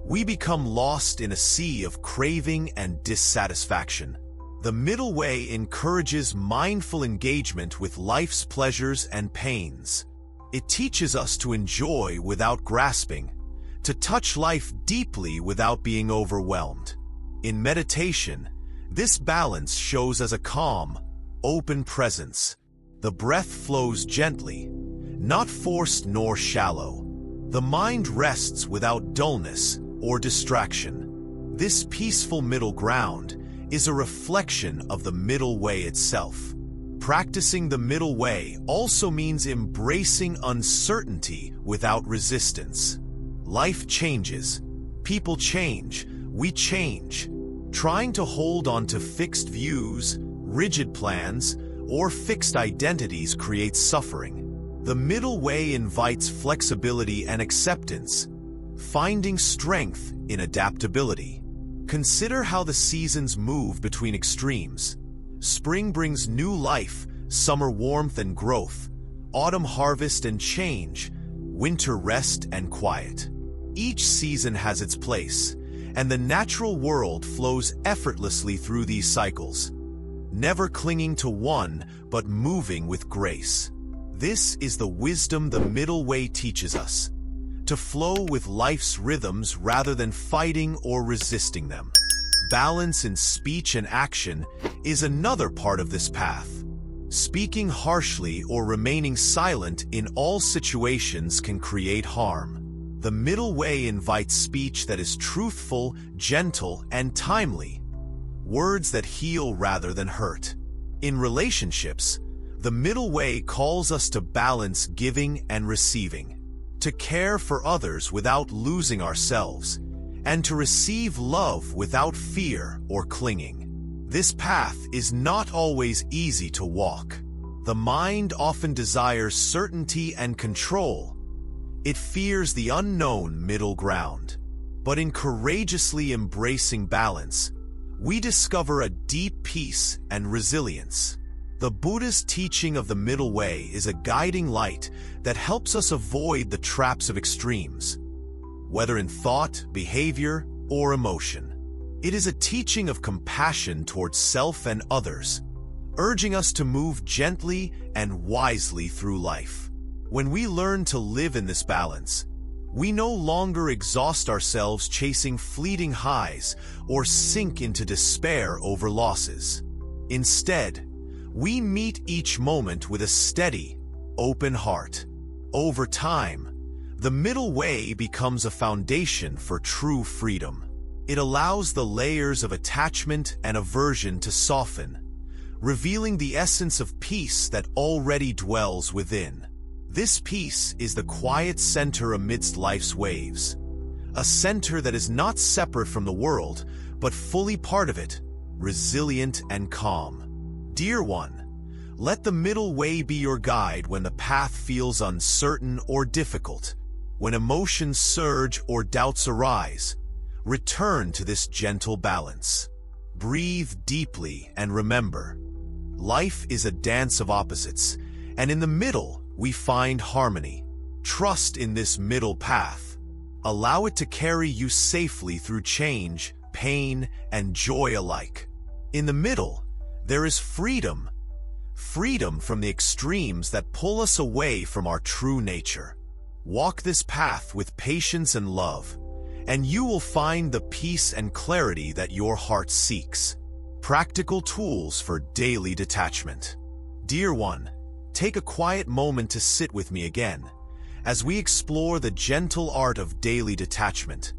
we become lost in a sea of craving and dissatisfaction. The middle way encourages mindful engagement with life's pleasures and pains. It teaches us to enjoy without grasping, to touch life deeply without being overwhelmed. In meditation, this balance shows as a calm, open presence. The breath flows gently, not forced nor shallow. The mind rests without dullness or distraction. This peaceful middle ground is a reflection of the middle way itself. Practicing the middle way also means embracing uncertainty without resistance. Life changes, people change, we change. Trying to hold on to fixed views, rigid plans, or fixed identities creates suffering. The middle way invites flexibility and acceptance, finding strength in adaptability. Consider how the seasons move between extremes. Spring brings new life, summer warmth and growth, autumn harvest and change, winter rest and quiet. Each season has its place, and the natural world flows effortlessly through these cycles, never clinging to one, but moving with grace. This is the wisdom the middle way teaches us, to flow with life's rhythms rather than fighting or resisting them. Balance in speech and action is another part of this path. Speaking harshly or remaining silent in all situations can create harm. The middle way invites speech that is truthful, gentle, and timely, words that heal rather than hurt. In relationships, the middle way calls us to balance giving and receiving, to care for others without losing ourselves, and to receive love without fear or clinging. This path is not always easy to walk. The mind often desires certainty and control. It fears the unknown middle ground. But in courageously embracing balance, we discover a deep peace and resilience. The Buddhist teaching of the middle way is a guiding light that helps us avoid the traps of extremes, whether in thought, behavior, or emotion. It is a teaching of compassion towards self and others, urging us to move gently and wisely through life. When we learn to live in this balance, we no longer exhaust ourselves chasing fleeting highs or sink into despair over losses. Instead, we meet each moment with a steady, open heart. Over time, the middle way becomes a foundation for true freedom. It allows the layers of attachment and aversion to soften, revealing the essence of peace that already dwells within. This peace is the quiet center amidst life's waves, a center that is not separate from the world, but fully part of it, resilient and calm. Dear one, let the middle way be your guide when the path feels uncertain or difficult. When emotions surge or doubts arise, return to this gentle balance. Breathe deeply and remember, life is a dance of opposites, and in the middle, we find harmony. Trust in this middle path. Allow it to carry you safely through change, pain, and joy alike. In the middle, there is freedom. Freedom from the extremes that pull us away from our true nature. Walk this path with patience and love, and you will find the peace and clarity that your heart seeks. Practical tools for daily detachment. Dear one, take a quiet moment to sit with me again, as we explore the gentle art of daily detachment.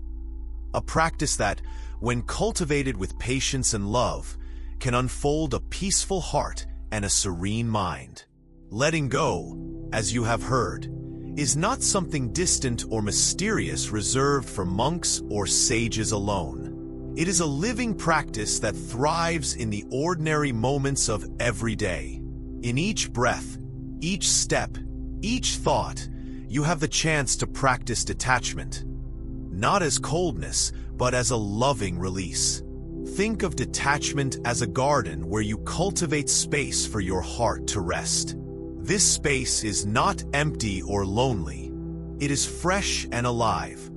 A practice that, when cultivated with patience and love, can unfold a peaceful heart and a serene mind. Letting go, as you have heard, is not something distant or mysterious reserved for monks or sages alone. It is a living practice that thrives in the ordinary moments of every day. In each breath, each step, each thought, you have the chance to practice detachment, not as coldness, but as a loving release. Think of detachment as a garden where you cultivate space for your heart to rest. This space is not empty or lonely. It is fresh and alive,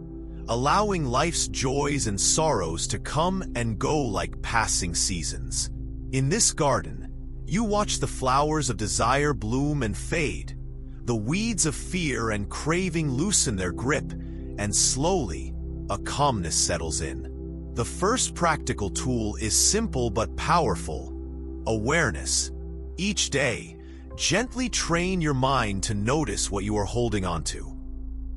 allowing life's joys and sorrows to come and go like passing seasons. In this garden, you watch the flowers of desire bloom and fade, the weeds of fear and craving loosen their grip, and slowly, a calmness settles in. The first practical tool is simple but powerful: awareness. Each day, gently train your mind to notice what you are holding onto.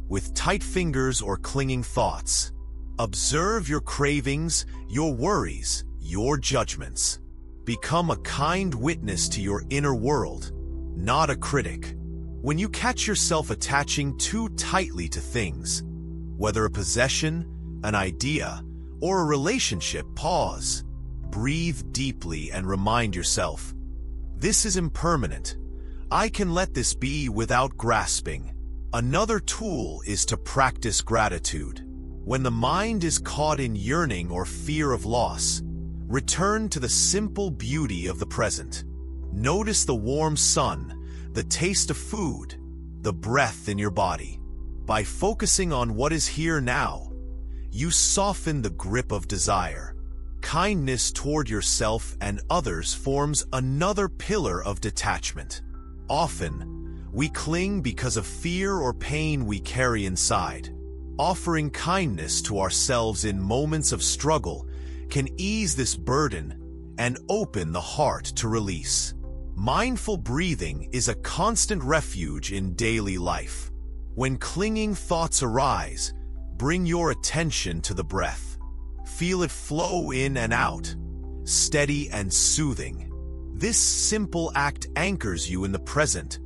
With tight fingers or clinging thoughts, observe your cravings, your worries, your judgments. Become a kind witness to your inner world, not a critic. When you catch yourself attaching too tightly to things, whether a possession, an idea, or a relationship, pause. Breathe deeply and remind yourself, this is impermanent. I can let this be without grasping. Another tool is to practice gratitude. When the mind is caught in yearning or fear of loss, return to the simple beauty of the present. Notice the warm sun, the taste of food, the breath in your body. By focusing on what is here now, you soften the grip of desire. Kindness toward yourself and others forms another pillar of detachment. Often, we cling because of fear or pain we carry inside. Offering kindness to ourselves in moments of struggle can ease this burden and open the heart to release. Mindful breathing is a constant refuge in daily life. When clinging thoughts arise, bring your attention to the breath. Feel it flow in and out, steady and soothing. This simple act anchors you in the present,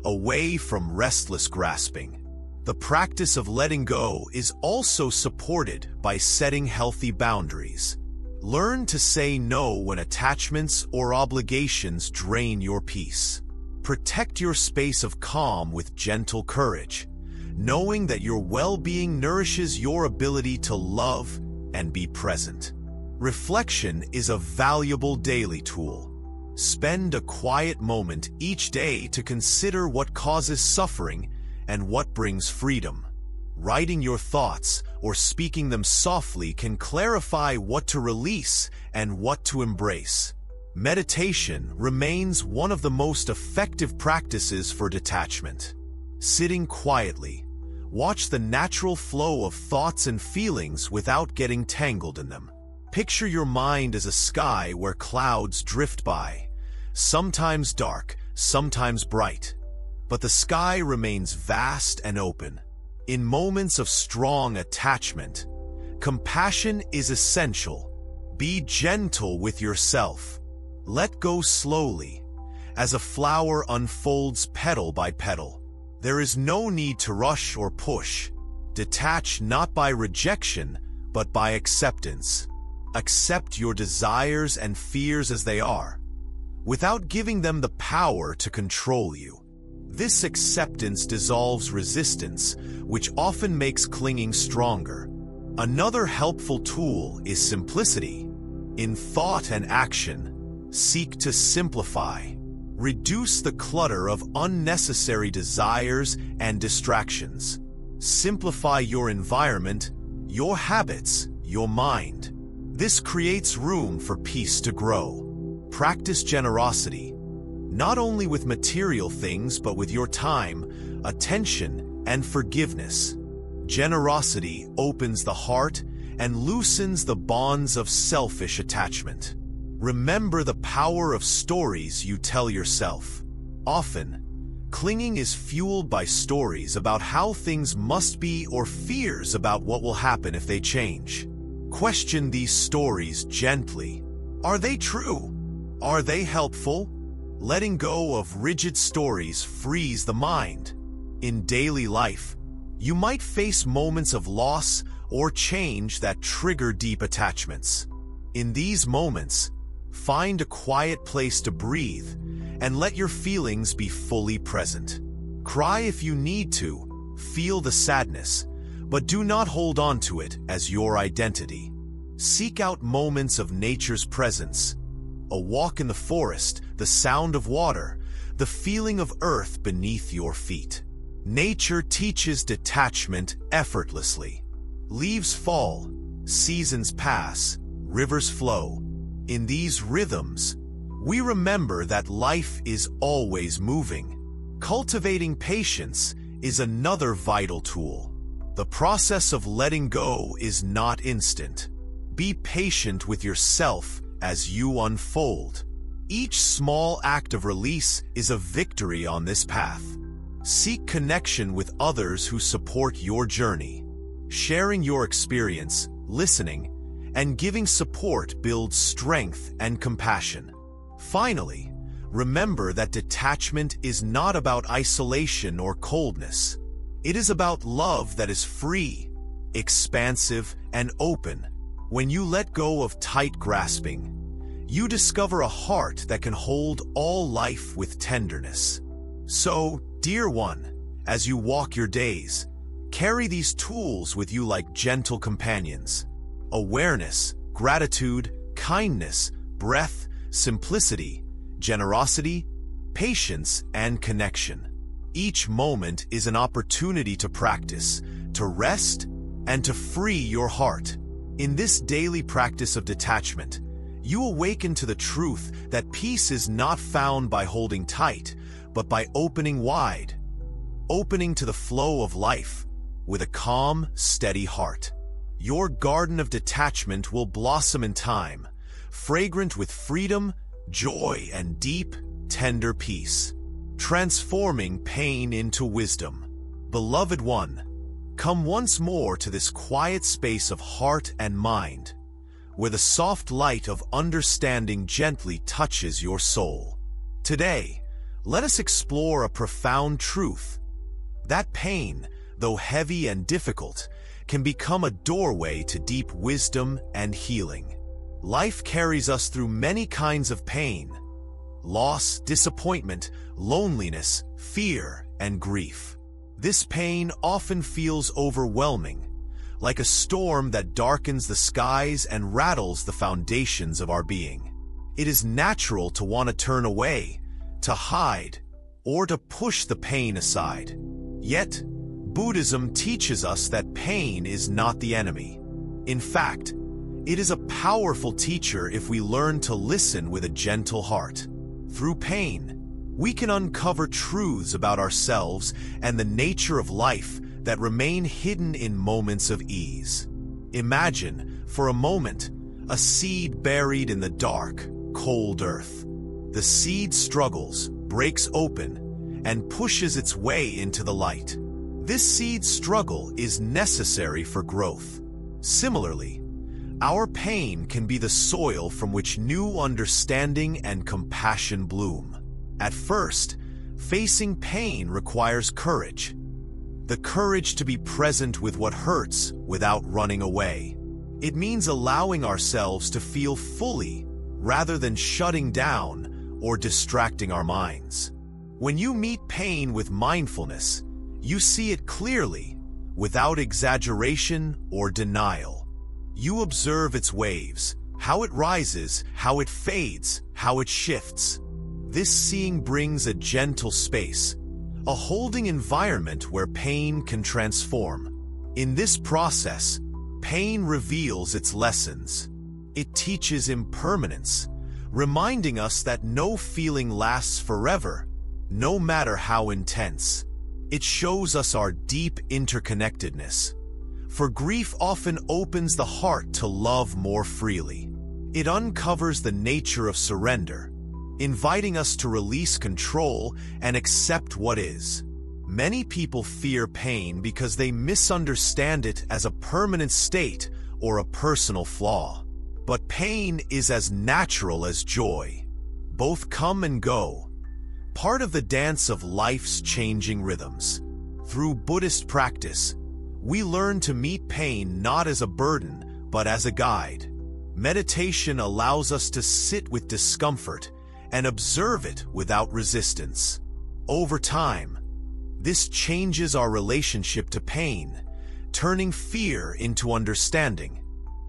away from restless grasping. The practice of letting go is also supported by setting healthy boundaries. Learn to say no when attachments or obligations drain your peace. Protect your space of calm with gentle courage, knowing that your well-being nourishes your ability to love and be present. Reflection is a valuable daily tool. Spend a quiet moment each day to consider what causes suffering and what brings freedom. Writing your thoughts or speaking them softly can clarify what to release and what to embrace. Meditation remains one of the most effective practices for detachment. Sitting quietly, watch the natural flow of thoughts and feelings without getting tangled in them. Picture your mind as a sky where clouds drift by, sometimes dark, sometimes bright, but the sky remains vast and open. In moments of strong attachment, compassion is essential. Be gentle with yourself. Let go slowly, as a flower unfolds petal by petal. There is no need to rush or push. Detach not by rejection, but by acceptance. Accept your desires and fears as they are, without giving them the power to control you. This acceptance dissolves resistance, which often makes clinging stronger. Another helpful tool is simplicity. In thought and action, seek to simplify. Reduce the clutter of unnecessary desires and distractions. Simplify your environment, your habits, your mind. This creates room for peace to grow. Practice generosity, not only with material things but with your time, attention, and forgiveness. Generosity opens the heart and loosens the bonds of selfish attachment. Remember the power of stories you tell yourself. Often, clinging is fueled by stories about how things must be or fears about what will happen if they change. Question these stories gently. Are they true? Are they helpful? Letting go of rigid stories frees the mind. In daily life, you might face moments of loss or change that trigger deep attachments. In these moments, find a quiet place to breathe and let your feelings be fully present. Cry if you need to, feel the sadness, but do not hold on to it as your identity. Seek out moments of nature's presence. A walk in the forest, the sound of water, the feeling of earth beneath your feet. Nature teaches detachment effortlessly. Leaves fall, seasons pass, rivers flow. In these rhythms, we remember that life is always moving. Cultivating patience is another vital tool. The process of letting go is not instant. Be patient with yourself as you unfold. Each small act of release is a victory on this path. Seek connection with others who support your journey. Sharing your experience, listening, and giving support builds strength and compassion. Finally, remember that detachment is not about isolation or coldness. It is about love that is free, expansive, and open. When you let go of tight grasping, you discover a heart that can hold all life with tenderness. So, dear one, as you walk your days, carry these tools with you like gentle companions. Awareness, gratitude, kindness, breath, simplicity, generosity, patience, and connection. Each moment is an opportunity to practice, to rest, and to free your heart. In this daily practice of detachment, you awaken to the truth that peace is not found by holding tight, but by opening wide, opening to the flow of life with a calm, steady heart. Your garden of detachment will blossom in time, fragrant with freedom, joy, and deep, tender peace, transforming pain into wisdom. Beloved one, come once more to this quiet space of heart and mind, where the soft light of understanding gently touches your soul. Today, let us explore a profound truth. That pain, though heavy and difficult, can become a doorway to deep wisdom and healing. Life carries us through many kinds of pain: loss, disappointment, loneliness, fear, and grief. This pain often feels overwhelming, like a storm that darkens the skies and rattles the foundations of our being. It is natural to want to turn away, to hide, or to push the pain aside. Yet, Buddhism teaches us that pain is not the enemy. In fact, it is a powerful teacher if we learn to listen with a gentle heart. Through pain, we can uncover truths about ourselves and the nature of life that remain hidden in moments of ease. Imagine, for a moment, a seed buried in the dark, cold earth. The seed struggles, breaks open, and pushes its way into the light. This seed's struggle is necessary for growth. Similarly, our pain can be the soil from which new understanding and compassion bloom. At first, facing pain requires courage. The courage to be present with what hurts without running away. It means allowing ourselves to feel fully rather than shutting down or distracting our minds. When you meet pain with mindfulness, you see it clearly, without exaggeration or denial. You observe its waves, how it rises, how it fades, how it shifts. This seeing brings a gentle space, a holding environment where pain can transform. In this process, pain reveals its lessons. It teaches impermanence, reminding us that no feeling lasts forever, no matter how intense. It shows us our deep interconnectedness. For grief often opens the heart to love more freely. It uncovers the nature of surrender, inviting us to release control and accept what is. Many people fear pain because they misunderstand it as a permanent state or a personal flaw. But pain is as natural as joy. Both come and go, part of the dance of life's changing rhythms. Through Buddhist practice, we learn to meet pain not as a burden, but as a guide. Meditation allows us to sit with discomfort and observe it without resistance. Over time, this changes our relationship to pain, turning fear into understanding.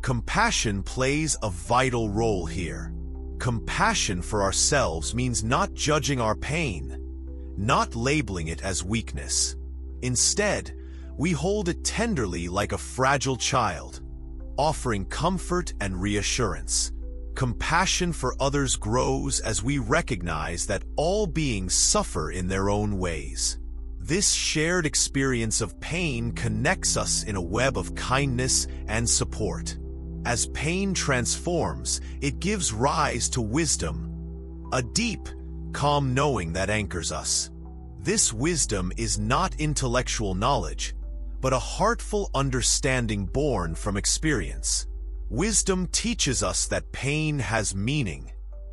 Compassion plays a vital role here. Compassion for ourselves means not judging our pain, not labeling it as weakness. Instead, we hold it tenderly like a fragile child, offering comfort and reassurance. Compassion for others grows as we recognize that all beings suffer in their own ways. This shared experience of pain connects us in a web of kindness and support. As pain transforms, it gives rise to wisdom, a deep, calm knowing that anchors us. This wisdom is not intellectual knowledge, but a heartful understanding born from experience. Wisdom teaches us that pain has meaning.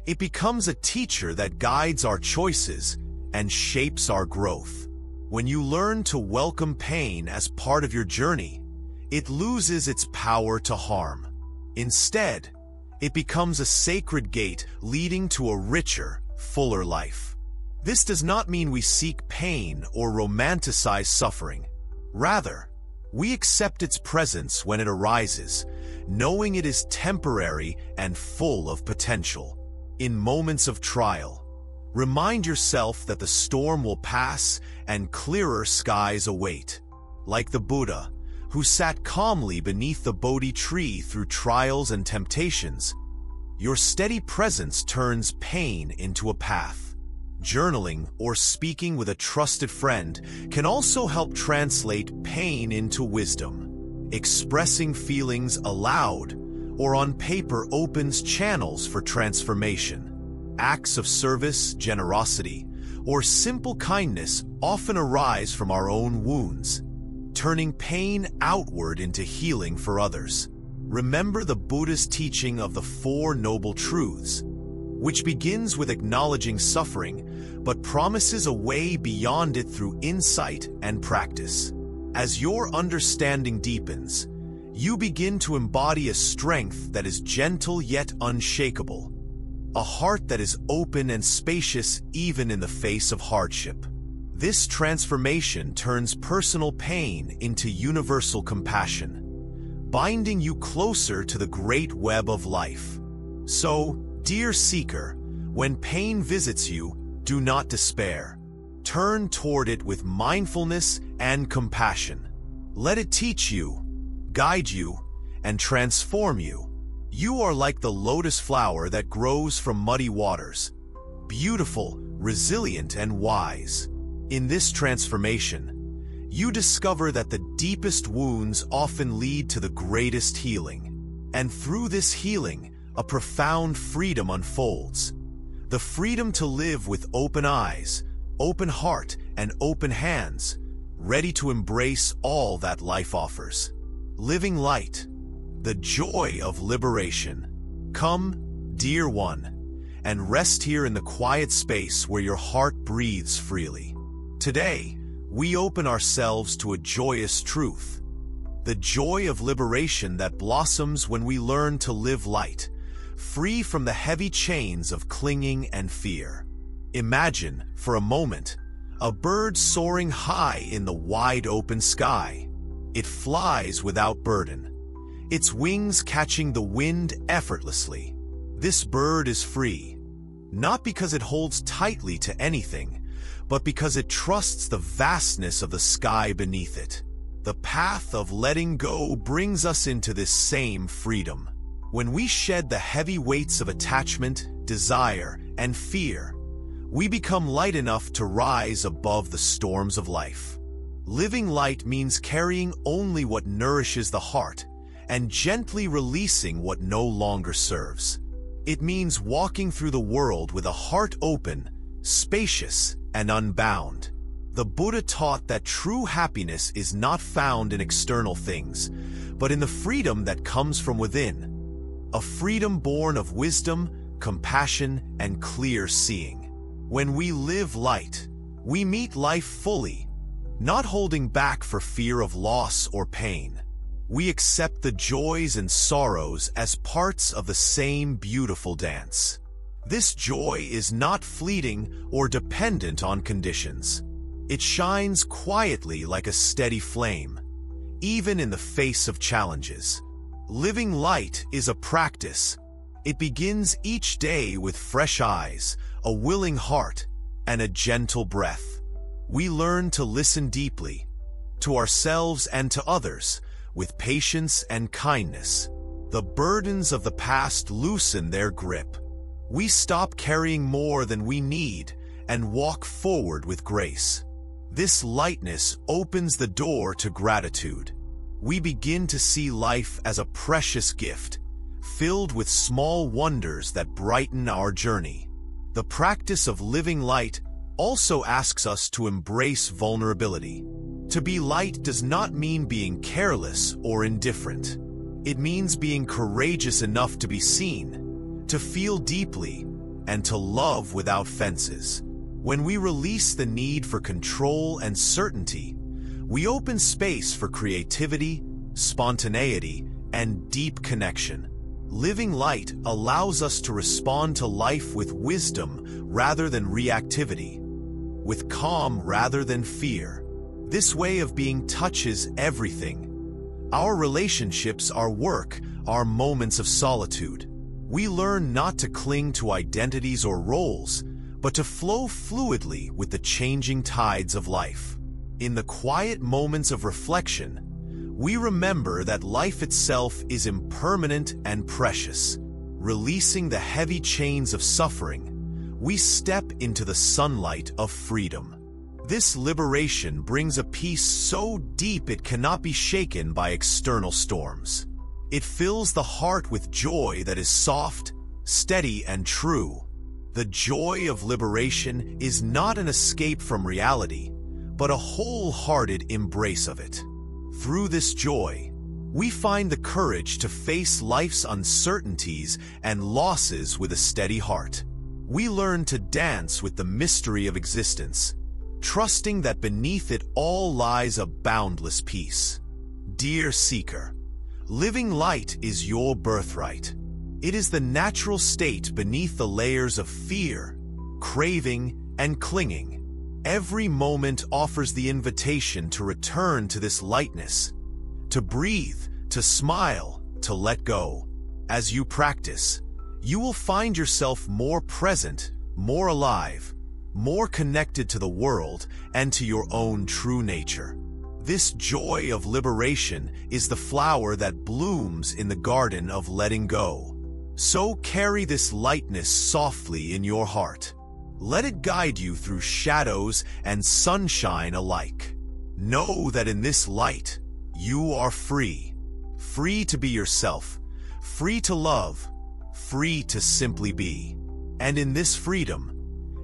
It becomes a teacher that guides our choices and shapes our growth. When you learn to welcome pain as part of your journey, it loses its power to harm. Instead, it becomes a sacred gate leading to a richer, fuller life. This does not mean we seek pain or romanticize suffering. Rather, we accept its presence when it arises, knowing it is temporary and full of potential. In moments of trial, remind yourself that the storm will pass and clearer skies await. Like the Buddha, who sat calmly beneath the Bodhi tree through trials and temptations, your steady presence turns pain into a path. Journaling or speaking with a trusted friend can also help translate pain into wisdom. Expressing feelings aloud or on paper opens channels for transformation. Acts of service, generosity, or simple kindness often arise from our own wounds, turning pain outward into healing for others. Remember the Buddha's teaching of the Four Noble Truths, which begins with acknowledging suffering, but promises a way beyond it through insight and practice. As your understanding deepens, You begin to embody a strength that is gentle yet unshakable, a heart that is open and spacious even in the face of hardship. This transformation turns personal pain into universal compassion, binding you closer to the great web of life. So, dear seeker, when pain visits you, do not despair. Turn toward it with mindfulness and compassion. Let it teach you, guide you, and transform you. You are like the lotus flower that grows from muddy waters, beautiful, resilient, and wise. In this transformation, you discover that the deepest wounds often lead to the greatest healing. And through this healing, a profound freedom unfolds. The freedom to live with open eyes, open heart, and open hands, ready to embrace all that life offers. Living light, the joy of liberation. Come, dear one, and rest here in the quiet space where your heart breathes freely. Today, we open ourselves to a joyous truth, the joy of liberation that blossoms when we learn to live light, free from the heavy chains of clinging and fear. Imagine, for a moment, a bird soaring high in the wide open sky. It flies without burden, its wings catching the wind effortlessly. This bird is free, not because it holds tightly to anything, but because it trusts the vastness of the sky beneath it. The path of letting go brings us into this same freedom. When we shed the heavy weights of attachment, desire, and fear, we become light enough to rise above the storms of life. Living light means carrying only what nourishes the heart and gently releasing what no longer serves. It means walking through the world with a heart open, spacious, and unbound. The Buddha taught that true happiness is not found in external things, but in the freedom that comes from within. A freedom born of wisdom, compassion, and clear seeing. When we live light, we meet life fully, not holding back for fear of loss or pain. We accept the joys and sorrows as parts of the same beautiful dance. This joy is not fleeting or dependent on conditions. It shines quietly like a steady flame, even in the face of challenges. Living light is a practice. It begins each day with fresh eyes, a willing heart, and a gentle breath. We learn to listen deeply, to ourselves and to others, with patience and kindness. The burdens of the past loosen their grip. We stop carrying more than we need and walk forward with grace. This lightness opens the door to gratitude. We begin to see life as a precious gift, filled with small wonders that brighten our journey. The practice of living light also asks us to embrace vulnerability. To be light does not mean being careless or indifferent. It means being courageous enough to be seen, to feel deeply, and to love without fences. When we release the need for control and certainty, we open space for creativity, spontaneity, and deep connection. Living light allows us to respond to life with wisdom rather than reactivity, with calm rather than fear. This way of being touches everything. Our relationships, our work, our moments of solitude. We learn not to cling to identities or roles, but to flow fluidly with the changing tides of life. In the quiet moments of reflection, we remember that life itself is impermanent and precious. Releasing the heavy chains of suffering, we step into the sunlight of freedom. This liberation brings a peace so deep it cannot be shaken by external storms. It fills the heart with joy that is soft, steady, and true. The joy of liberation is not an escape from reality, but a wholehearted embrace of it. Through this joy, we find the courage to face life's uncertainties and losses with a steady heart. We learn to dance with the mystery of existence, trusting that beneath it all lies a boundless peace. Dear seeker, Living light is your birthright. It is the natural state beneath the layers of fear, craving, and clinging. Every moment offers the invitation to return to this lightness, to breathe, to smile, to let go. As you practice, you will find yourself more present, more alive, more connected to the world and to your own true nature. This joy of liberation is the flower that blooms in the garden of letting go. So carry this lightness softly in your heart. Let it guide you through shadows and sunshine alike. Know that in this light, you are free. Free to be yourself, free to love, free to simply be. And in this freedom,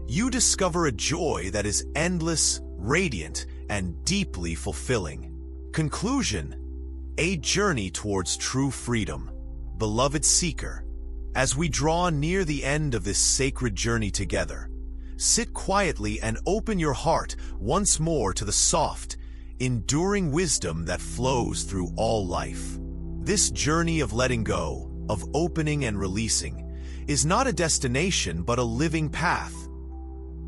you discover a joy that is endless, radiant, and deeply fulfilling. Conclusion: a journey towards true freedom. Beloved seeker, as we draw near the end of this sacred journey together, sit quietly and open your heart once more to the soft, enduring wisdom that flows through all life. This journey of letting go, of opening and releasing, is not a destination but a living path.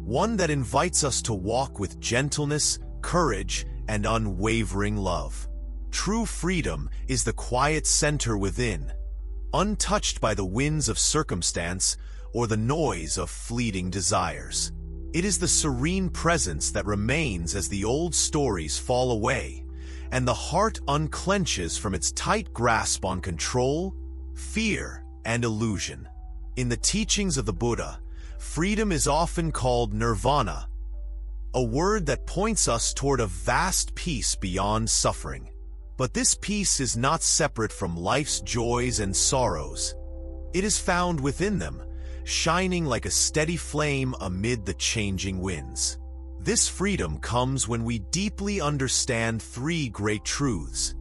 One that invites us to walk with gentleness, courage, and unwavering love. True freedom is the quiet center within, untouched by the winds of circumstance or the noise of fleeting desires. It is the serene presence that remains as the old stories fall away, and the heart unclenches from its tight grasp on control, fear, and illusion. In the teachings of the Buddha, freedom is often called nirvana, a word that points us toward a vast peace beyond suffering. But this peace is not separate from life's joys and sorrows. It is found within them, shining like a steady flame amid the changing winds. This freedom comes when we deeply understand three great truths: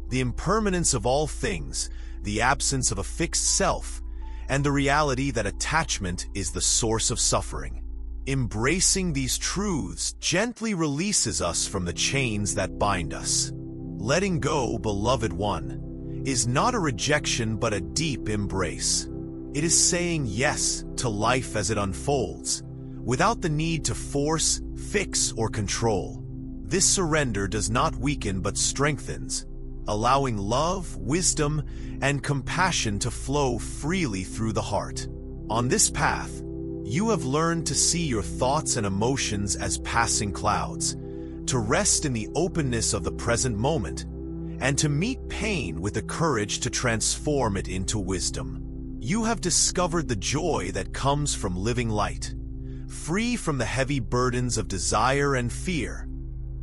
the impermanence of all things, the absence of a fixed self, and the reality that attachment is the source of suffering. Embracing these truths gently releases us from the chains that bind us. Letting go, beloved one, is not a rejection but a deep embrace. It is saying yes to life as it unfolds, without the need to force, fix, or control. This surrender does not weaken but strengthens, allowing love, wisdom, and compassion to flow freely through the heart. On this path, you have learned to see your thoughts and emotions as passing clouds, to rest in the openness of the present moment, and to meet pain with the courage to transform it into wisdom. You have discovered the joy that comes from living light, free from the heavy burdens of desire and fear,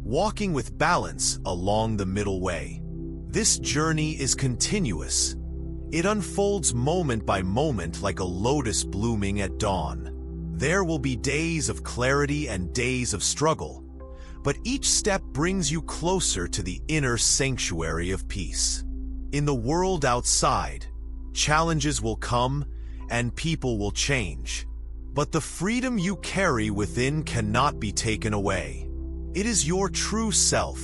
walking with balance along the middle way. This journey is continuous. It unfolds moment by moment like a lotus blooming at dawn. There will be days of clarity and days of struggle, but each step brings you closer to the inner sanctuary of peace. In the world outside, challenges will come and people will change, but the freedom you carry within cannot be taken away. It is your true self,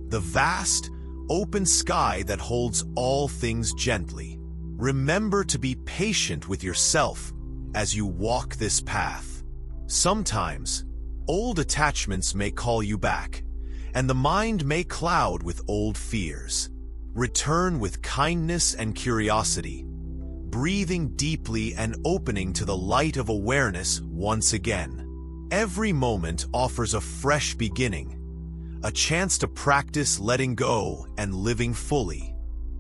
the vast, open sky that holds all things gently. Remember to be patient with yourself as you walk this path. Sometimes, old attachments may call you back, and the mind may cloud with old fears. Return with kindness and curiosity, breathing deeply and opening to the light of awareness once again. Every moment offers a fresh beginning, a chance to practice letting go and living fully.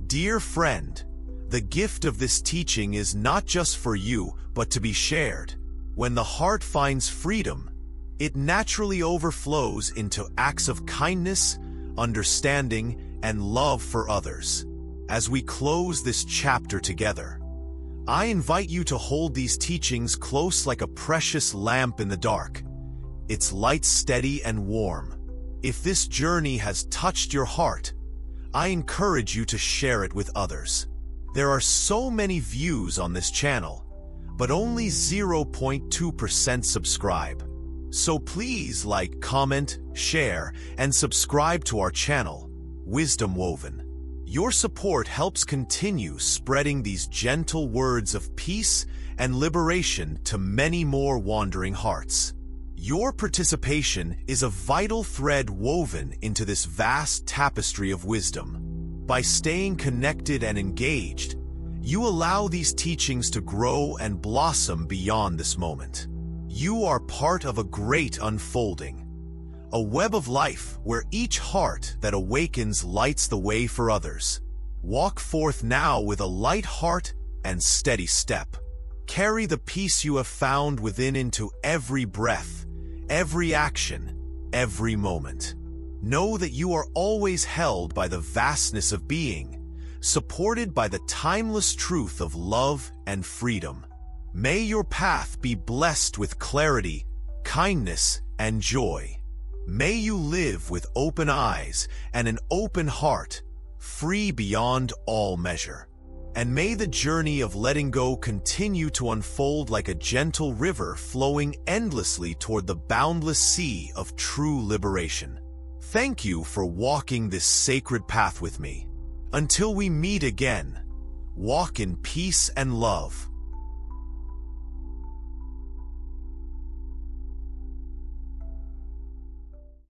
Dear friend, the gift of this teaching is not just for you, but to be shared. When the heart finds freedom, it naturally overflows into acts of kindness, understanding, and love for others. As we close this chapter together, I invite you to hold these teachings close like a precious lamp in the dark, its light steady and warm. If this journey has touched your heart, I encourage you to share it with others. There are so many views on this channel, but only 0.2% subscribe. So please like, comment, share, and subscribe to our channel, Wisdom Woven. Your support helps continue spreading these gentle words of peace and liberation to many more wandering hearts. Your participation is a vital thread woven into this vast tapestry of wisdom. By staying connected and engaged, you allow these teachings to grow and blossom beyond this moment. You are part of a great unfolding, a web of life where each heart that awakens lights the way for others. Walk forth now with a light heart and steady step. Carry the peace you have found within into every breath, every action, every moment. Know that you are always held by the vastness of being, supported by the timeless truth of love and freedom. May your path be blessed with clarity, kindness, and joy. May you live with open eyes and an open heart, free beyond all measure. And may the journey of letting go continue to unfold like a gentle river flowing endlessly toward the boundless sea of true liberation. Thank you for walking this sacred path with me. Until we meet again, walk in peace and love.